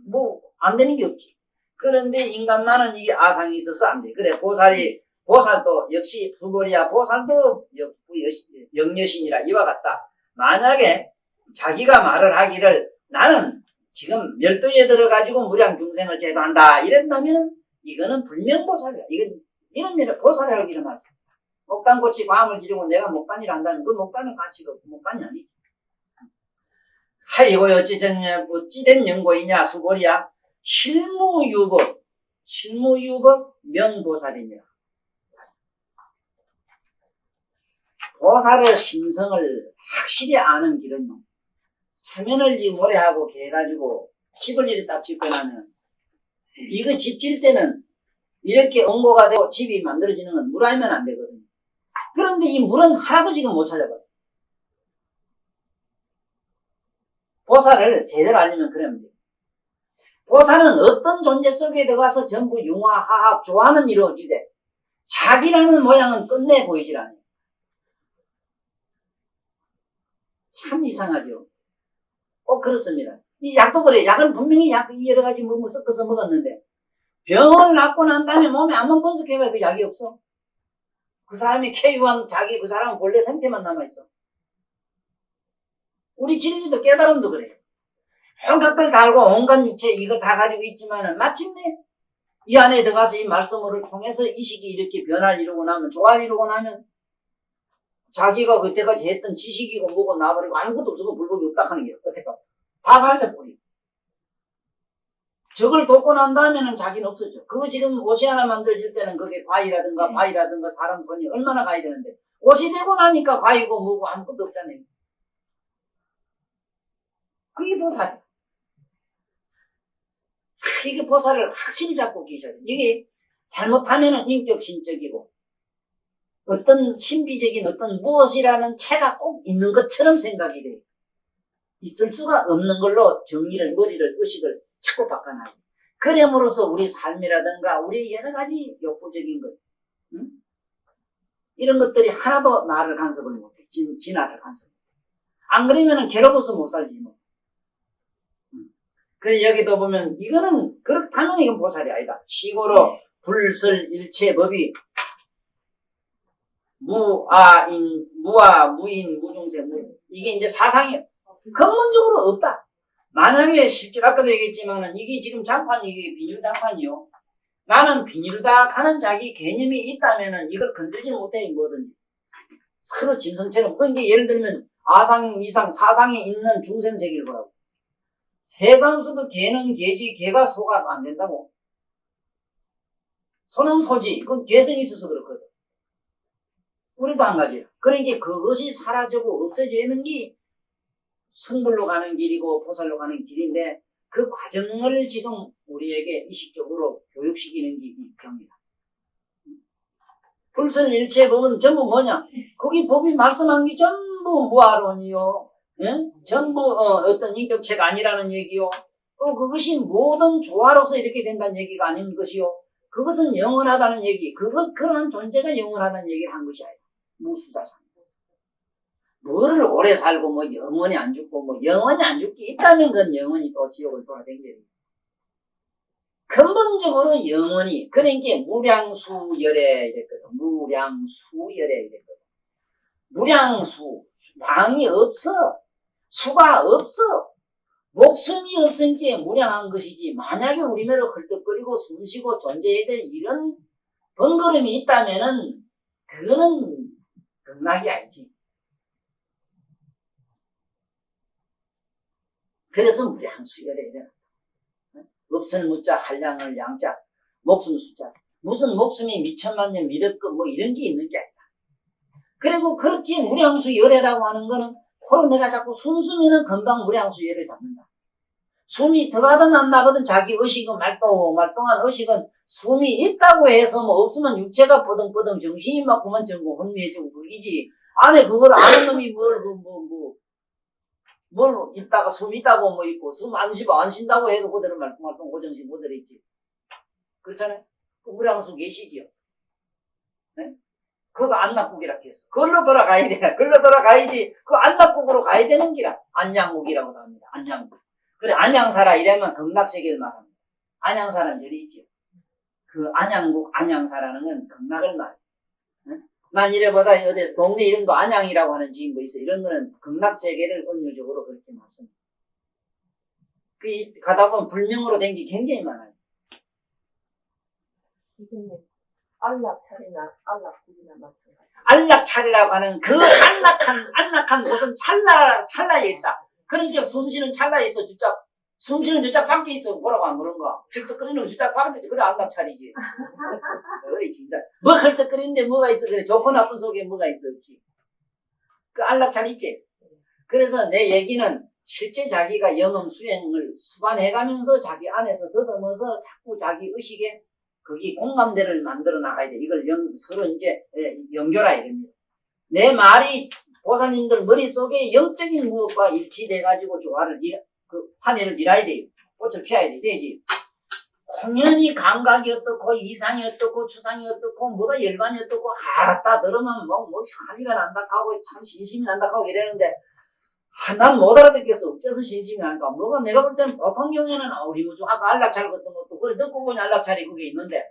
뭐 안 되는 게 없지. 그런데 인간만은 이게 아상이 있어서 안 돼. 그래 보살도 역시 수보리야 보살도 영여신이라 이와 같다. 만약에 자기가 말을 하기를 나는 지금 멸도에 들어가지고 무량중생을 제도한다 이랬다면 이거는 불명보살이야. 이런 보살이라고 이런 말씀. 목단꽃이 과음을 지르고 내가 목단이라 한다면 그 목단은 가치가 없고 목단이 아니지. 하이고 어찌된 연고이냐 수보리야. 실무유법 명보살이냐. 보살의 심성을 확실히 아는 길은요. 세면을 모래하고 개가지고 집을 이리 딱 짓고 나면 이거 집 질 때는 이렇게 응고가 되고 집이 만들어지는 건 물 아니면 안 되거든요. 그런데 이 물은 하나도 지금 못 찾아봐요. 보살을 제대로 알려면 그러면 돼요. 보살은 어떤 존재 속에 들어가서 전부 융화, 화합, 조화는 이루어지되 자기라는 모양은 끝내 보이질 않아요. 참 이상하죠. 꼭 그렇습니다. 이 약도 그래요. 약은 분명히 약 여러 가지 뭐 섞어서 먹었는데 병을 낫고 난 다음에 몸에 암만 분석해봐야 그 약이 없어. 그 사람이 쾌유한 자기 그 사람은 본래 상태만 남아있어. 우리 진리도 깨달음도 그래요. 온갖 걸 다 알고 온갖 육체 이걸 다 가지고 있지만은 마침내 이 안에 들어가서 이 말씀을 통해서 이식이 이렇게 변화를 이루고 나면 조화를 이루고 나면 자기가 그때까지 했던 지식이고 뭐고 나버리고 아무것도 없어도 불법이 없다 하는 게 어떡할까? 다 사라져버려. 저걸 돕고 난 다음에는 자기는 없어져. 그거 지금 옷이 하나 만들어질 때는 그게 과일이라든가 바위라든가 사람 손이 얼마나 가야 되는데 옷이 되고 나니까 과이고 뭐고 아무것도 없잖아요. 그게 보살이야. 이게 보살을 확실히 잡고 계셔야 돼요. 이게 잘못하면은 인격 신적이고 어떤 신비적인 어떤 무엇이라는 체가 꼭 있는 것처럼 생각이 돼요. 있을 수가 없는 걸로 정의를, 머리를, 의식을 자꾸 바꿔놔요. 그럼으로써 우리 삶이라든가 우리 여러 가지 욕구적인 것, 이런 것들이 하나도 나를 간섭을 못해. 진화를 간섭 못해. 안 그러면은 괴로워서 못 살지 뭐. 그래서 여기도 보면 이거는 그렇다면 이건 보살이 아니다. 시고로 불설 일체 법이 무아 무인 무중생 이게 이제 사상이 근본적으로 없다. 만약에 실제로 아까도 얘기했지만은 이게 지금 장판이 이게 비닐 장판이요. 나는 비닐다 하는 자기 개념이 있다면은 이걸 건드리지 못해 뭐든지 서로 짐승처럼 그러니까 예를 들면 아상 이상 사상이 있는 중생 세계를 보라고. 세상에서도 개는 개지 개가 소가 안 된다고. 소는 소지 그건 개성이 있어서 그렇거든. 우리도 한 가지. 그러니까 그것이 사라지고 없어지는 게 성불로 가는 길이고 보살로 가는 길인데 그 과정을 지금 우리에게 의식적으로 교육시키는 게 이 병이다. 불설일체 법은 전부 뭐냐? 거기 법이 말씀한 게 전부 무아론이요. 예? 전부 어떤 인격체가 아니라는 얘기요. 또 그것이 모든 조화로서 이렇게 된다는 얘기가 아닌 것이요. 그것은 영원하다는 얘기. 그러한 존재가 영원하다는 얘기를 한 것이 아니라 무수자산. 뭐를 오래 살고 뭐 영원히 안 죽고 뭐 영원히 안 죽기 있다면 그건 영원히 또 지옥을 돌아다니게 됩니다. 근본적으로 영원히 그러니까 무량수열에 이랬거든. 무량수열에 이랬거든. 무량수 방이 없어. 수가 없어. 목숨이 없으니까 무량한 것이지 만약에 우리매로 헐떡거리고 숨쉬고 존재해야 될 이런 번거름이 있다면은 그거는 극락이 아니지. 그래서 무량수열에 되는 없을 무자 한량을 양자 목숨 숫자 무슨 목숨이 미천만 년 미륵급 뭐 이런 게 있는 게 아니다. 그리고 그렇게 무량수열애라고 하는 거는 코로 내가 자꾸 숨 쉬면은 금방 무량수열을 잡는다. 숨이 들어가든 안 나가든 자기 의식은 말똥한 의식은 숨이 있다고 해서 뭐 없으면 육체가 뻐덩뻐덩 정신이 막 그만 전고 혼미해지고 그러지. 안에 그걸 아는 놈이 뭘 있다가 숨 있다고 뭐 있고 숨 안 쉰다고 해도 그대로 말똥말똥 고정식 그대로 있지. 그렇잖아요. 그 무량수 계시지요. 네? 그거 안락국이라 했어. 그걸로 돌아가야 돼. 그걸로 돌아가야지. 그 안락국으로 가야 되는 기라. 안양국이라고도 합니다. 안양국. 그래 안양사라 이러면 극락세계를 말합니다. 안양사라는 절이 있죠. 그 안양국 안양사라는 건 극락을 말해요. 네? 난 이래보다 어디 동네 이름도 안양이라고 하는 지인도 있어. 이런 거는 극락세계를 은유적으로 그렇게 말씀합니다. 그 가다 보면 불명으로 된 게 굉장히 많아요. 선생님, 안락차례나 안락국이나 마찬가지. 안락차례라고 하는 그 안락한 곳은 찰나에 있다. 그러니까 숨쉬는 찰나에 있어. 진짜 숨쉬는 진짜 밖에 있어. 뭐라고 안 그런가? 헐떡거리는 거 진짜 밖에 있어. 그래 안락차례지. 어이 진짜 뭐 헐떡거리는데 뭐가 있어? 그래 좋고 나쁜 속에 뭐가 있어? 없지. 그 안락차례 있지. 그래서 내 얘기는 실제 자기가 영험 수행을 수반해가면서 자기 안에서 더듬어서 자꾸 자기 의식에 거기 공감대를 만들어 나가야 돼. 이걸 서로 이제 연결해야 됩니다. 내 말이 보살님들 머릿속에 영적인 무엇과 일치돼가지고 조화를, 판회를 이뤄야 돼요. 꽃을 피워야 되지. 공연히 감각이 어떻고, 이상이 어떻고, 추상이 어떻고, 뭐가 열반이 어떻고, 알았다 들으면 뭐, 한이가 난다 하고, 참 신심이 난다 하고 이러는데, 난 못 알아듣겠어. 어째서 신심이 난가? 뭐가 내가 볼 때는 보통 경우에는, 우리 무슨 아까 안락차를 걷던 것도, 그래, 듣고 보니 안락차리 그게 있는데,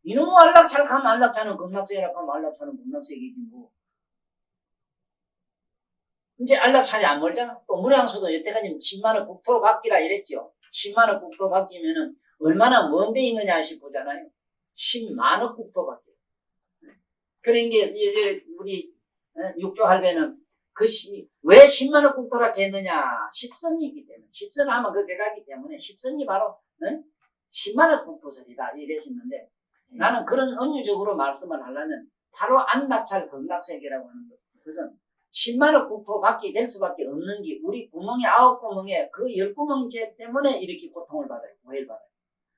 이놈의 안락차를 가면 안락차는 극락세라고 하면 안락차는 극락세이지 뭐. 이제 안락차리 안 멀잖아. 또 무량수도 여태까지 10만원 국토로 바뀌라 이랬죠. 10만원 국토 바뀌면은 얼마나 먼 데 있느냐 싶보잖아요. 10만억 국토 바뀌어. 그러니까 이제 우리 육조 할배는 왜 10만억 국토라 했느냐? 십선이기 때문에. 십선을 하면 그 대가기 때문에 십선이 바로 10만억 국토설이다 이랬었는데 나는 그런 은유적으로 말씀을 하려면 바로 안락찰 극락세계라고 하는 것. 그것은 10만억 국토 밖에 될 수밖에 없는 게 우리 구멍이 9구멍에 그 10구멍째 때문에 이렇게 고통을 받아요. 오해를 받아요.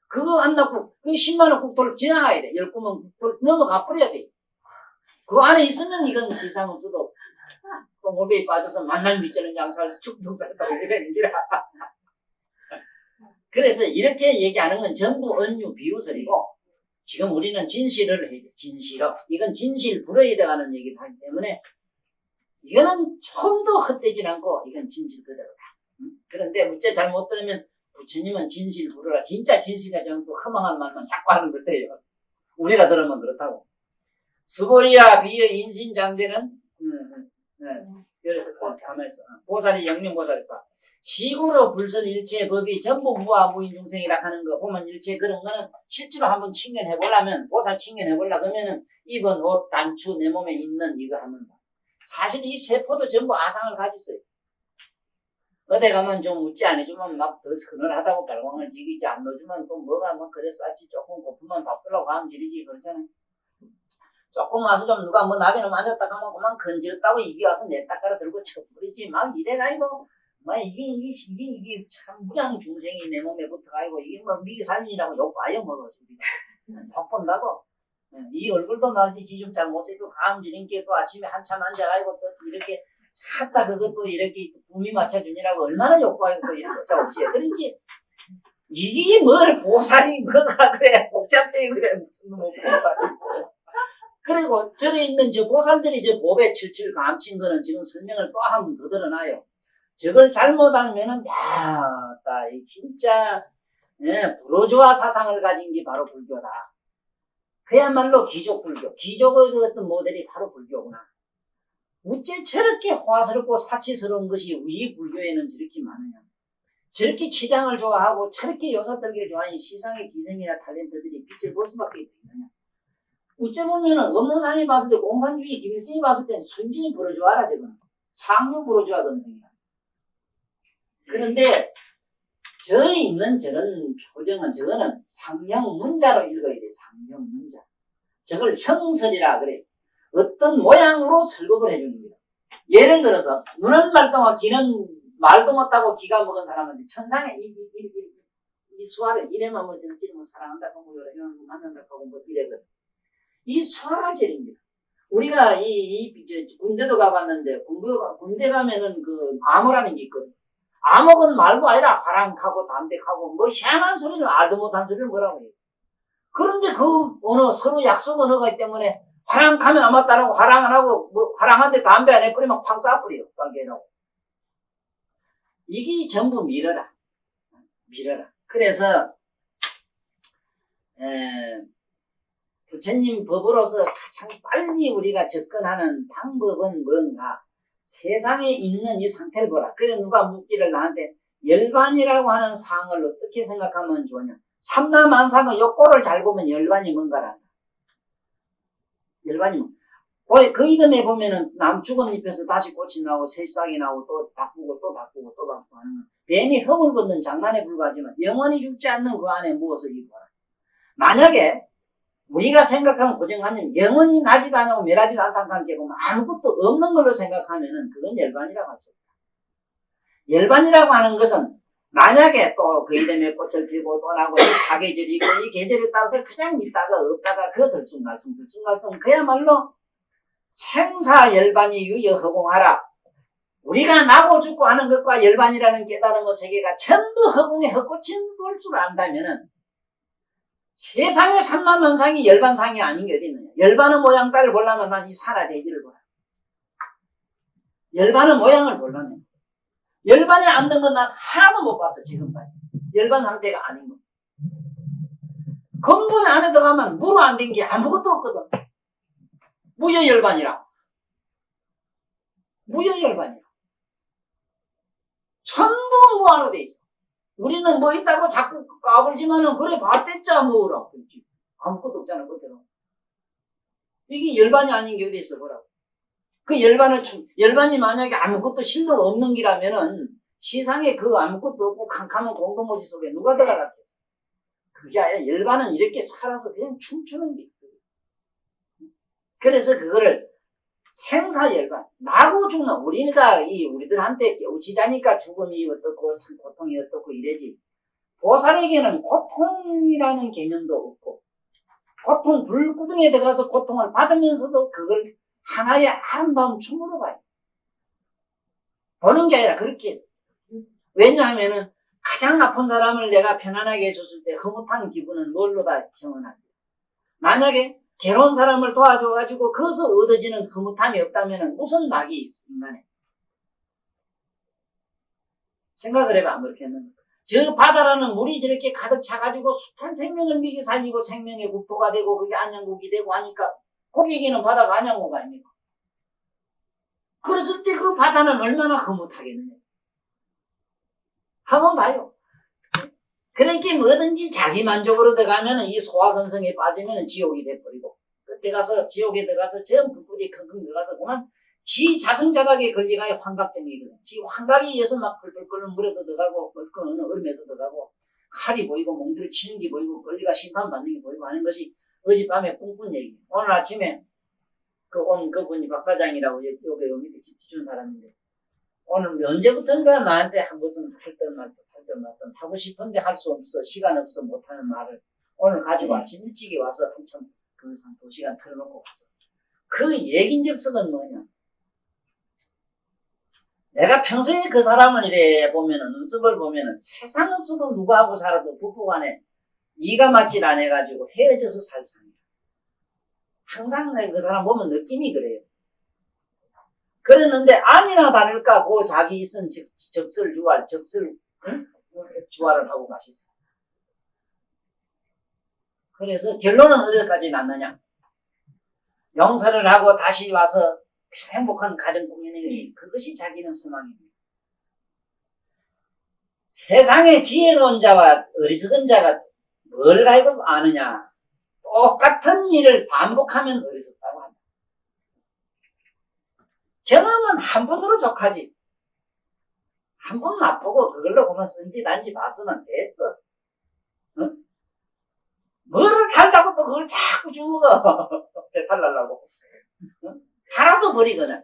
그거 안 낳고 그 10만억 국토를 지나가야 돼. 10구멍 국토를 넘어가 버려야 돼. 그 안에 있으면 이건 세상 없어도 또 몰배에 빠져서 만날 밑자는 양살에서 축동살다고 이러는 기라. 그래서 이렇게 얘기하는 건 전부 은유 비유설이고 지금 우리는 진실을 해야 돼. 진실어. 이건 진실 불어야 돼가는 얘기를 하기 때문에 이거는 처음도 헛되지 않고 이건 진실 그대로다. 그런데 어째 잘못 들으면 부처님은 진실 부르라. 진짜 진실하지 않고 허망한 말만 자꾸 하는 걸 때요. 우리가 들으면 그렇다고. 수보리야 비의 인신장대는 그래서 가만있어. 보살이 영명보살이다. 시구로 불선 일체 법이 전부 무아 무인 중생이라 하는 거 보면 일체 그런 거는 실제로 한번 칭견해보려면 보살 칭견해보려 그러면은 입은 옷 단추 내 몸에 있는 이거 하면 사실 이 세포도 전부 아상을 가졌어요. 어디 가면 좀 웃지 안 해주면 막 더 서늘하다고 발광을 지기지 안 넣어주면 또 뭐가 막 그래 싸지 조금 고프면 밥들라고 하면 지르지 그렇잖아요. 조금 와서 좀 누가 뭐 나비는 만졌다 하면 그만 건지렸다고 이기 와서 내 닦아라 들고 쳐버리지 막 이래가지고 막 이게 참 무량 중생이 내 몸에 붙어가지고 이게 뭐 미기 살인이라고 욕 봐요 먹어서 복 본다고. 이 얼굴도 말지 지좀 잘 못생기고 감지린게 또 아침에 한참 앉아가지고 또 이렇게 하다 그것도 이렇게 붐이 맞춰주니라고 얼마나 욕하고 또 이렇게 어쩌고지. 그러니까 이게 뭘 보살이 뭐가 그래 복잡해 그래 무슨 뭐 보살이. 그리고 절에 있는 저 보살들이 저 법에 칠칠 감친 거는 지금 설명을 또 한 번 더 드러나요. 저걸 잘못하면은 이 진짜 불호주화 사상을 가진 게 바로 불교다. 그야말로 기족 불교. 기족의 어떤 모델이 바로 불교구나. 어째 저렇게 화스럽고 사치스러운 것이 우리 불교에는 저렇게 많으냐. 저렇게 치장을 좋아하고 저렇게 요사떨기를 좋아하는 시상의 기생이나 탤런트들이 빛을 볼 수밖에 없느냐. 어째 보면은 없는 상이 봤을 때 공산주의 김일성이 봤을 땐 순진히 불어주어라 저거는. 상류 불어주어 건성이야. 그런데 저에 있는 저런 표정은 저거는 상형문자로 읽어야 돼. 상형문자. 저걸 형설이라 그래. 어떤 모양으로 설법을 해주는 거야. 예를 들어서 눈은 말똥하고 귀는 말도 못하고 기가 먹은 사람한테 천상에 이 수화를 이래만 뭐 저렇게 뭐 사랑한다고 뭐 이런 거 만난다고 뭐 이래거든. 이 수화가 제일입니다. 우리가 군대도 가봤는데 군대 가면은 그 암호라는 게 있거든. 암호는 말도 아니라 화랑하고 담백하고 뭐 희한한 소리를 알도 못한 소리를 뭐라고 해요. 그런데 그 언어 서로 약속 언어가 있기 때문에 화랑하면 아마 따라고 화랑 안 하고 뭐 화랑한데 담배 안 해버리면 팡 쏴버려요. 관계라고. 이게 전부 밀어라. 그래서 부처님 법으로서 가장 빨리 우리가 접근하는 방법은 뭔가? 세상에 있는 이 상태를 보라. 그래 누가 묻기를 나한테 열반이라고 하는 상을 어떻게 생각하면 좋으냐. 삼라만상의 요꼴을 잘 보면 열반이 뭔가란다. 열반이 뭐. 그 이듬해 보면은 남 죽은 잎에서 다시 꽃이 나오고 새싹이 나오고 또 바꾸고 하는 거. 뱀이 허물 걷는 장난에 불과하지만 영원히 죽지 않는 그 안에 무엇을 입어라. 만약에 우리가 생각하는 고정관념 영원히 나지도 않고 멸하지도 않다는 관계고 아무것도 없는 걸로 생각하면은 그건 열반이라고 할 수 없다. 열반이라고 하는 것은 만약에 또 그 이름에 꽃을 피고 또 나고 이 사계절이고 이 계절에 따라서 그냥 있다가 없다가 그 들쑥날쑥 그야말로 생사열반이 유여 허공하라. 우리가 나고 죽고 하는 것과 열반이라는 깨달은 것 세계가 전부 허공에 헛꽂힌 걸 줄 안다면은 세상의 삼만원상이 열반상이 아닌 게 어디 있느냐. 열반의 모양 따를 보려면 난 이 산하대지를 보라. 열반의 모양을 보려면 열반에 앉는 건 난 하나도 못 봤어 지금까지. 열반 상태가 아닌 거. 건물 안에 들어가면 무로 안 된 게 아무것도 없거든. 무여열반이라. 무여열반이라. 전부 무한으로 돼 있어. 우리는 뭐 있다고 자꾸 까불지만은 그래 봤댔자 뭐라. 아무것도 없잖아 그때는. 이게 열반이 아닌 게 어디 있어 보라고. 그 열반이 만약에 아무것도 실로 없는 기라면은 세상에 그 아무것도 없고 캄캄한 공동모지 속에 누가 들어가겠어. 그게 아니라 열반은 이렇게 살아서 그냥 춤추는 게 있거든. 그래서 그거를 생사열반, 나고 죽는, 우리들한테 깨우치자니까 죽음이 어떻고, 고통이 어떻고 이래지. 보살에게는 고통이라는 개념도 없고, 고통, 불구덩이에 들어가서 고통을 받으면서도 그걸 하나의 아름다운 춤으로 봐요. 보는 게 아니라 그렇게. 왜냐하면은 가장 아픈 사람을 내가 편안하게 해줬을 때 흐뭇한 기분은 뭘로 다 정언하지. 만약에 괴로운 사람을 도와줘가지고 거기서 얻어지는 흐뭇함이 없다면 무슨 낙이 있어, 인간에. 생각을 해봐, 안 그렇겠는가. 저 바다라는 물이 저렇게 가득 차가지고 숱한 생명을 미기 살리고 생명의 국토가 되고 그게 안양국이 되고 하니까 고기기는 바다가 안양국 아닙니까? 그랬을 때 그 바다는 얼마나 흐뭇하겠느냐. 한번 봐요. 그러니까 뭐든지 자기 만족으로 들어가면 이 소화건성에 빠지면 지옥이 돼버리고 그때 가서 지옥에 들어가서 전부 부디 킁킁 들어가서 그만 지 자성자박에 걸려가야 환각증이거든. 지 환각이 예서 막 펄펄 끓는 물에도 들어가고 끓는 얼음에도 들어가고 칼이 보이고 몽들이 치는 게 보이고 권리가 심판받는 게 보이고 하는 것이 어젯밤에 꿈꾼 얘기. 오늘 아침에 그분이 박사장이라고 여기 밑에 집 준 사람인데 오늘 언제부턴가 나한테 한 것은 할던 하고 싶은데 할 수 없어 시간 없어 못하는 말을 오늘 가지고 아침 일찍이 와서 한참 그 2시간 틀어놓고 갔어. 그 얘긴즉석은 뭐냐? 내가 평소에 그 사람을 이래 보면은 연습을 보면은 세상 없어도 누구하고 살아도 부부간에 이가 맞질 않아가지고 헤어져서 살 사람이야. 항상 내가 그 사람 보면 느낌이 그래요. 그랬는데 아니나 다를까 그 자기 있은 주화를 하고 가셨어. 그래서 결론은 어디까지 났느냐? 용서를 하고 다시 와서 행복한 가정 꾸미는 게 그것이 자기는 소망입니다. 세상에 지혜로운 자와 어리석은 자가 뭘 가지고 아느냐? 똑같은 일을 반복하면 어리석다고 한다. 경험은 한 번으로 족하지. 한 번 맛보고 그걸로 보면 쓴지 단지 봤으면 됐어. 응? 뭐를 달라고 또 그걸 자꾸 주고 배탈날라고. 응? 달아도 버리거나.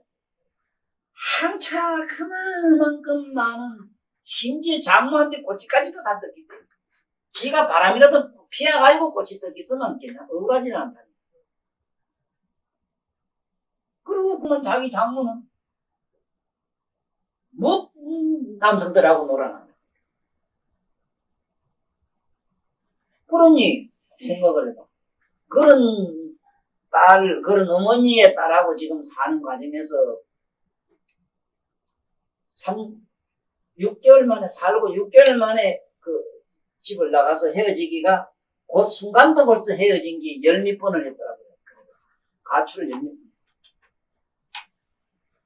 한차 그만큼 많은 심지어 장모한테 꼬치까지도 다 뜯기 때문에 지가 바람이라도 피해가지고 꼬치 뜯기 쓰면 그냥 억울하지는 않다. 그리고 그만 자기 장모는 뭐 남성들하고 놀아난다. 그러니 생각을 해봐. 그런 어머니의 딸하고 지금 사는 과정에서 6개월 만에 살고 6개월 만에 그 집을 나가서 헤어지기가 그 순간도 벌써 헤어진 게 10몇 번을 했더라고요. 가출을 10몇 번.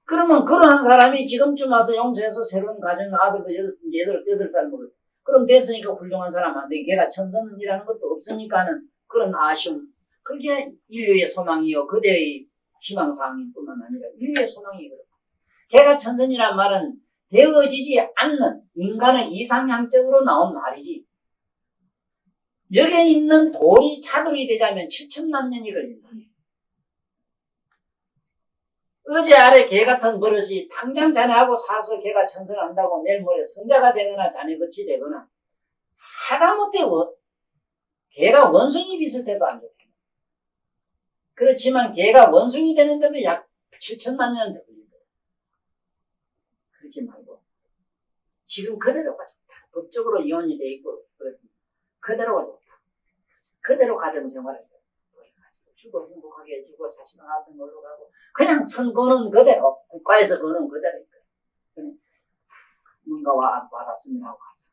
그러면 그런 사람이 지금쯤 와서 용서해서 새로운 가정 아들도 8살 먹었어. 그럼 됐으니까 훌륭한 사람한테 걔가 천선이라는 것도 없으니까는 그런 아쉬움. 그게 인류의 소망이요. 그대의 희망사항일 뿐만 아니라 인류의 소망이거든. 걔가 천선이란 말은 되어지지 않는 인간의 이상향적으로 나온 말이지. 여기에 있는 돌이 차돌이 되자면 7천만 년이 걸린다. 의지 아래 개 같은 버릇이 당장 자네하고 사서 개가 천선한다고 내일 모레 성자가 되거나 자네 끝이 되거나 하다못해 개가 원숭이 비슷해도 안 좋다. 그렇지만 개가 원숭이 되는데도 약 7천만 년은 더 걸린다. 그렇게 말고 지금 그대로가 좋다. 법적으로 이혼이 돼 있고 그대로가 좋다. 그대로 가정생활을 해. 주고 행복하게 해주고 자신은 하던 걸로 가고 그냥 선 거는 그대로 국가에서 거는 그대로 그냥 뭔가 와닿았으면 하고 갔어.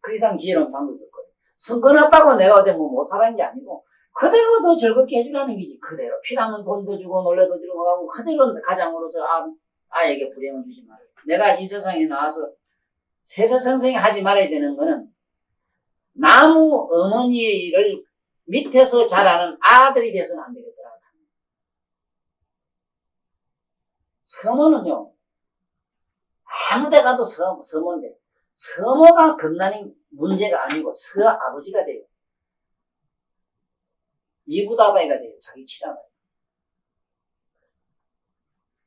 그 이상 지혜로운 방법이 없거든. 선 거놨다고 내가 어디 못 살아는 게 아니고 그대로 더 즐겁게 해주라는 거지. 그대로 필요하면 돈도 주고 놀래도 주고 하고 그대로 가장으로서 아에게 불행을 주지 말아요. 내가 이 세상에 나와서 세세성생이 하지 말아야 되는 거는 나무 어머니를 밑에서 자라는 아들이 돼서는 안 되겠더라. 서모는요, 아무 데 가도 서모인데, 서모가 겁나는 문제가 아니고 서아버지가 돼요. 이부다바이가 돼요. 자기 친아버지.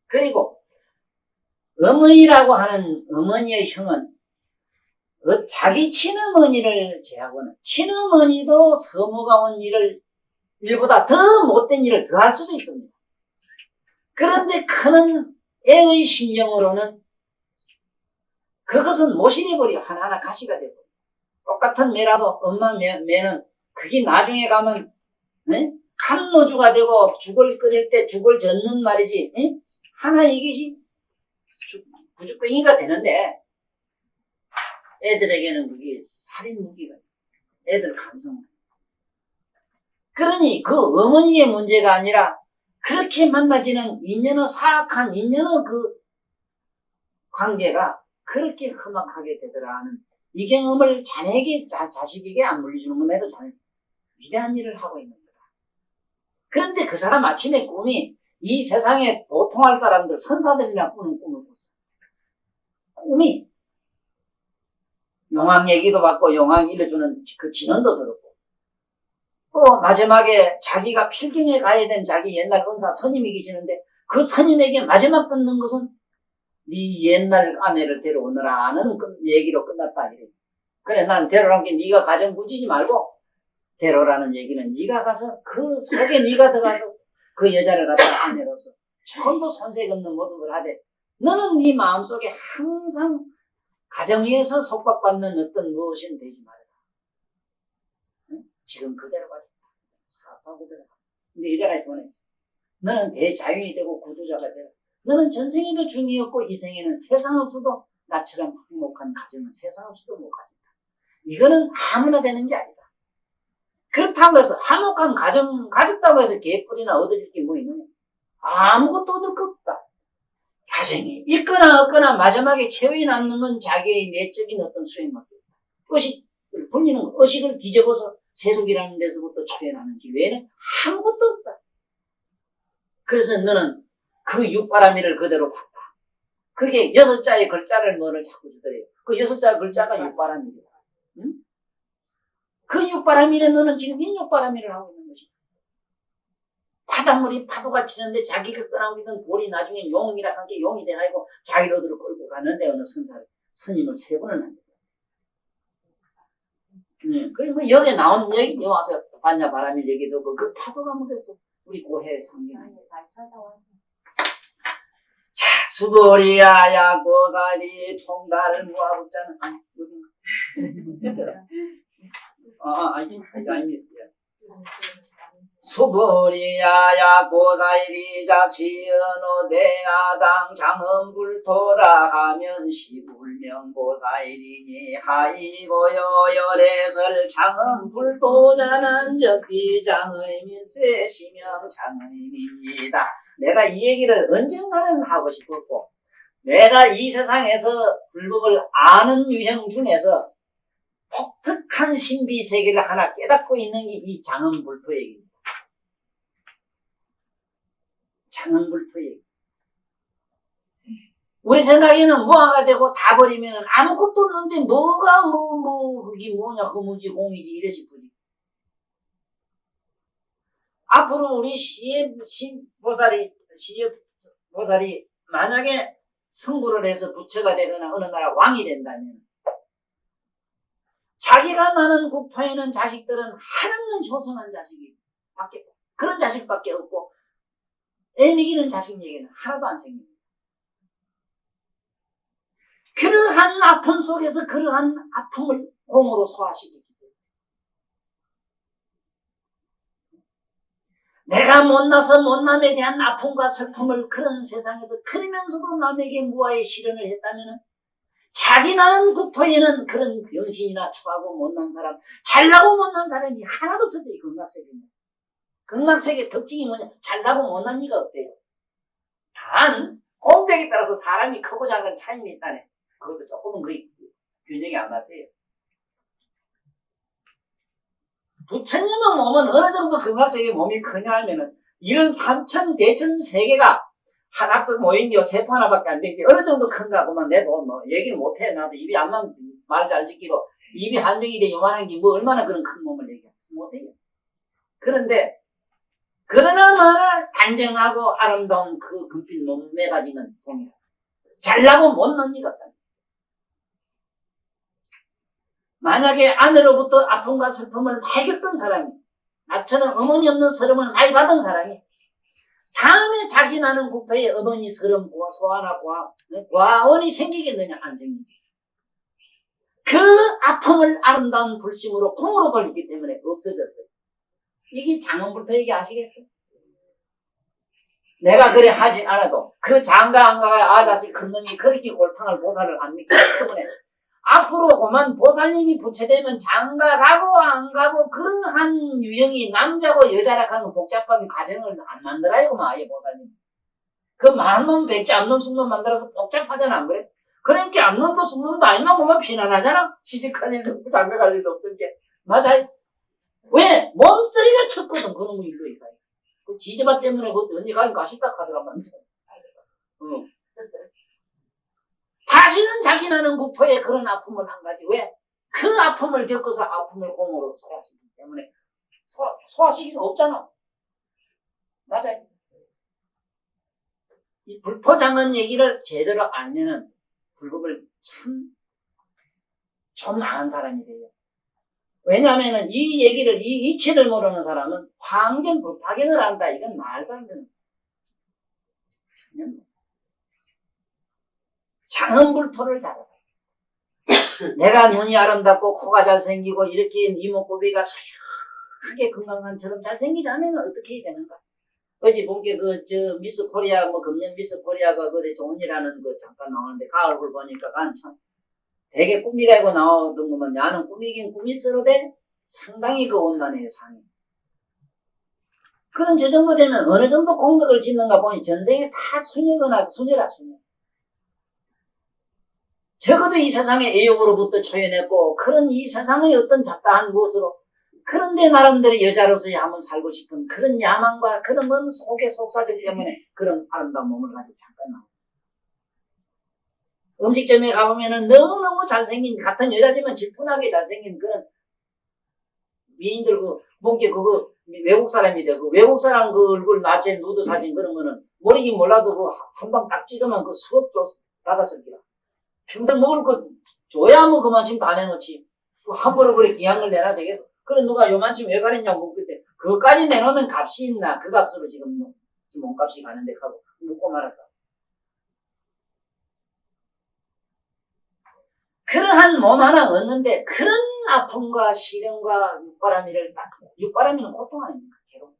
그리고 어머니라고 하는 어머니의 형은 자기 친어머니를 제하고는 친어머니도 서모가 온 일을 일보다 더 못된 일을 더 할 수도 있습니다. 그런데 크는 애의 심정으로는 그것은 모실해버려. 하나하나 가시가 되고 똑같은 매라도 엄마 매는 그게 나중에 가면 감노주가 되고 죽을 끓일 때 죽을 젓는 말이지. 하나 이것이 부죽뱅이가 되는데 애들에게는 그게 살인 무기가 애들 감성. 그러니 그 어머니의 문제가 아니라 그렇게 만나지는 인연의 사악한 인연의 그 관계가 그렇게 험악하게 되더라 하는 이 경험을 자네에게 자식에게 안 물려주는 것에도 자네 위대한 일을 하고 있는 거다. 그런데 그 사람 아침에 꿈이 이 세상에 도통할 사람들 선사들이랑 꾸는 꿈을 꿨어. 꿈이 용왕 얘기도 받고 용왕 일러주는 그 진언도 들었고 또 마지막에 자기가 필경에 가야 된 자기 옛날 은사 스님이 계시는데 그 스님에게 마지막 듣는 것은 네 옛날 아내를 데려오너라 하는 얘기로 끝났다. 그래 난 데려오란 게 네가 가정 부지지 말고 데려오라는 얘기는 네가 가서 그 속에 네가 들어가서 그 여자를 갖다가 아내로서 처음도 손색 없는 모습을 하되 너는 네 마음속에 항상 가정에서 속박받는 어떤 무엇이 되지 말아라. 응? 지금 그대로 가자. 사업하고 들어가. 근데 이래가 보냈어. 너는 대자유인이 되고 구두자가 되라. 너는 전생에도 중이었고 이 생에는 세상 없어도 나처럼 행복한 가정은 세상 없어도 못 가진다. 이거는 아무나 되는 게 아니다. 그렇다고 해서 화목한 가정 가졌다고 해서 개뿔이나 얻을 게 뭐 있느냐. 아무것도 얻을 거 없다. 가정이 있거나 없거나 마지막에 채워이 남는 건 자기의 내적인 어떤 수행밖에 없다. 의식을 불리는 거, 의식을 뒤집어서 세속이라는 데서부터 초연하는지 외에는 아무것도 없다. 그래서 너는 그 육바라미를 그대로 봤다. 그게 6자의 글자를 뭐를 자꾸 주더래요. 그 6자 글자가 육바라미다. 응? 그 육바라미를 너는 지금 인육바라미를 하고 있는 것이다. 바닷물이 파도가 치는데 자기가 떠나오던 돌이 나중에 용이라 함께 용이 돼가지고 자기로들을 끌고 가는데 어느 스님을 3번을 한다. 그리고 뭐 여기 나온 얘기 와서 반야 바람이 얘기도 그 파도가 먹었어. 우리 고해 상징하는 거. 자, 수보리야야 고사리 통달을 모아붙자는 아니 여긴가? 아닙니다. 수보리야야 고사리 작시연호 대야당 장엄불토라 하면 시불명 고사일이니 하이고요 열애설 장엄불토자는 적비장의민 세시명 장의민이다. 내가 이 얘기를 언젠가는 하고 싶었고 내가 이 세상에서 불법을 아는 유형 중에서 독특한 신비 세계를 하나 깨닫고 있는 게 이 장엄불토 얘기입니다. 장엄불토 얘기. 우리 생각에는 무아가 되고 다 버리면 아무것도 없는데 뭐가 그게 뭐냐 허무지 공이지 이래 싶으지. 앞으로 우리 시보살이 시협 보살이 만약에 성불을 해서 부처가 되거나 어느 나라 왕이 된다면 자기가 낳은 국토에는 자식들은 하나는 효성한 자식이 밖에 그런 자식밖에 없고 애 먹이는 자식 얘기는 하나도 안 생깁니다. 그러한 아픔 속에서 그러한 아픔을 공으로 소화시키기 때문에 내가 못나서 못남에 대한 아픔과 슬픔을 그런 세상에서 그러면서도 남에게 무아의 실현을 했다면 자기 나는 국토에는 그런 병신이나 추하고 못난 사람, 잘나고 못난 사람이 하나도 없어요. 극락세계는. 극락세계 특징이 뭐냐? 잘나고 못난 이가 없대요. 단 공백에 따라서 사람이 크고 작은 차이는 있다네. 그것도 조금은 거의 균형이 안 맞대요. 부처님의 몸은 어느 정도 극락세계 몸이 크냐 하면은 이런 삼천 대천 세계가 하나씩 모인 요 세포 하나밖에 안 되지 어느 정도 큰가 하고만 내도 뭐 얘기를 못해. 나도 입이 안만 말 잘 지키고 입이 한정이 돼 요만한 게 뭐 얼마나 그런 큰 몸을 얘기하지 못해요. 그런데 그러나 단정하고 아름다운 그 금빛 몸매 가지는 동이다. 잘나고 못난 일 없다. 만약에 아내로부터 아픔과 슬픔을 많이 겪은 사람이 나처럼 어머니 없는 서름을 많이 받은 사람이 다음에 자기 나는 국토에 어머니 서름 소아나 과원이 생기겠느냐? 안 생기지. 그 아픔을 아름다운 불심으로 공으로 돌리기 때문에 없어졌어요. 이게 장엄불토 얘기 아시겠어요? 내가 그래 하진 않아도 그 장가 안가가 아다시 큰 놈이 그렇게 골탕을 보살을 안 믿기 때문에 앞으로 그만 보살님이 부처되면 장가 가고 안 가고 그러한 유형이 남자고 여자라 하는 복잡한 가정을 안 만들어요. 아예 보살님. 그 만놈 백지 암놈 숙놈 만들어서 복잡하잖아. 안 그래? 그러니까 암놈도 숙놈도 아니면 그만 피난하잖아. 시집갈 일도 없고 장가 갈 일도 없으니까. 맞아요. 왜? 몸소리가 쳤거든. 그놈의 일로 이거. 그 지지마 때문에 그 언니 가긴 가시다 하더란 말이야. 응. 다시는 자기 나는 국토에 그런 아픔을 안 가지. 왜? 그 아픔을 겪어서 아픔을 공으로 소화시키기 때문에 소화시킬 수 없잖아. 맞아요. 이 불포장언 얘기를 제대로 알면은 불법을 좀 아는 사람이 돼요. 왜냐하면은 이 얘기를 이 이치를 모르는 사람은 황견 불파견을 안다. 이건 말도 안 되는. 장엄불토를 잘해. 내가 눈이 아름답고 코가 잘생기고 이렇게 이목구비가 수려하게 건강한처럼 잘생기지 않으면 어떻게 해야 되는가? 어제 본게 미스 코리아 금년 미스 코리아가 좋은이라는 잠깐 나오는데 그 얼굴 보니까 참 되게 꾸미라고 나오던 거면 나는 꾸미긴 꾸미스러대 상당히 그 원만해요 상이. 그런 저 정도 되면 어느 정도 공덕을 짓는가 보니 전생에 다 수녀거나 수녀라 수녀. 적어도 이 세상의 애욕으로부터 초연했고 그런 이 세상의 어떤 잡다한 무엇으로 그런데 나름대로 여자로서 한번 살고 싶은 그런 야망과 그런 먼 속의 속사들 때문에 그런 아름다운 몸을 가지고 잠깐 나옵니다. 음식점에 가보면은 너무너무 잘생긴 같은 여자지만 질투나게 잘생긴 그런 미인들 외국 사람인데 그 외국 사람 그 얼굴 나체 누드 사진 그런 거는 모르긴 몰라도 한 방 딱 찍으면 수억 받았을 거야. 평생 먹을 거 줘야 그만큼 다 내놓지. 함부로 그래 기한을 내놔야 되겠어. 그래 누가 요만큼 왜 가랬냐고 묻을 때 그거까지 내놓으면 값이 있나? 그 값으로 지금 몸값이 가는데 하고 묻고 말았다. 그러한 몸 하나 얻는데 그런 아픔과 시련과 육바라미는 고통 아닙니까? 괴로움.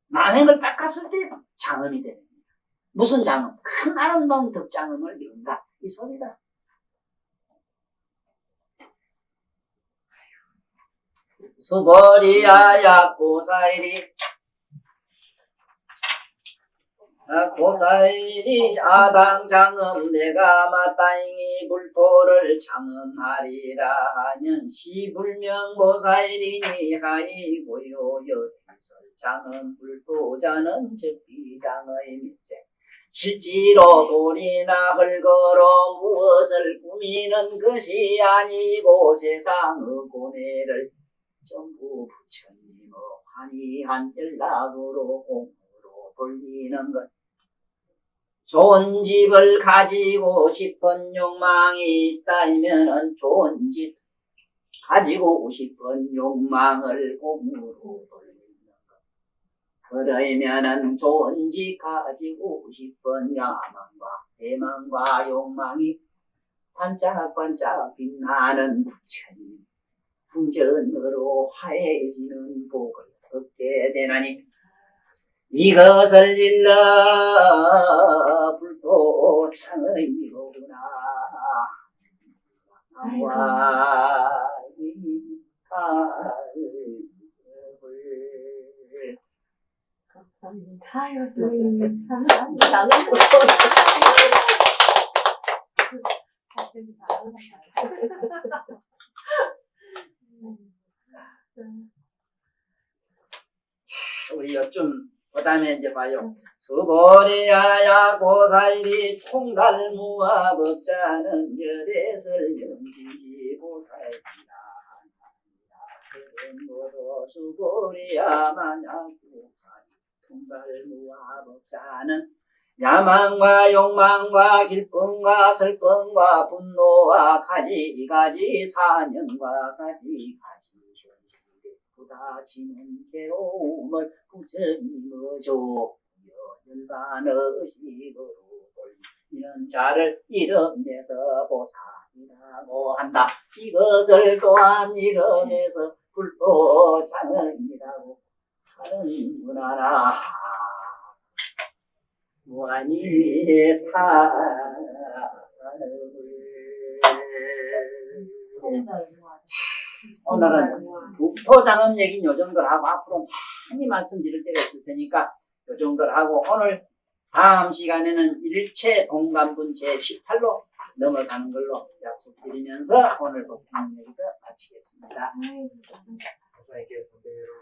만행을 닦았을 때 장엄이 됩니다. 무슨 장엄? 큰 아름다운 덕장엄을 이룬다. 이 소리다. 수보리야야 고사일이 아당장엄 내가 마땅히 불토를 장엄하리라 하면 시불명 고사일이니 하이고요 여기설 장엄 불토자는 즉비장의 밑세 실지로 돌이나 흙으로 무엇을 꾸미는 것이 아니고 세상의 고뇌를 전부 부처님의 환희한 연락으로 공으로 돌리는 것. 좋은 집을 가지고 싶은 욕망이 있다면은 좋은 집 가지고 싶은 욕망을 공으로 돌리는 것. 그러면은 좋은 집 가지고 싶은 야망과 대망과 욕망이 반짝반짝 빛나는 부처님 풍전으로 화해지는 복을 얻게 되나니 이것을 일러 불도 창의로구나. 와 감사합니다. 선생님 참 나는 우리 요즘 그다음에 이제 봐요. 수보리야야 고사일이 통달무와 법자는 열애설 영지지 보살이다. 모두 수보리야 만약 고사일 통달무와 법자는 야망과 욕망과 기쁨과 슬픔과 분노와 가지가지 사명과 가지가지 현실에 부딪히는 괴로움을 부처님으로 연반의식으로 돌리는 자를 이름내서 보살이라고 한다. 이것을 또한 이름에서 불도장언이라고 하는구나. 무한히 타 오늘은 국토장엄 얘기는 요 정도로 하고 앞으로 많이 말씀드릴 때가 있을 테니까 요 정도로 하고 오늘 다음 시간에는 일체 동감분 제18로 넘어가는 걸로 약속드리면서 오늘 법회는 여기서 마치겠습니다. 이렇게 선배로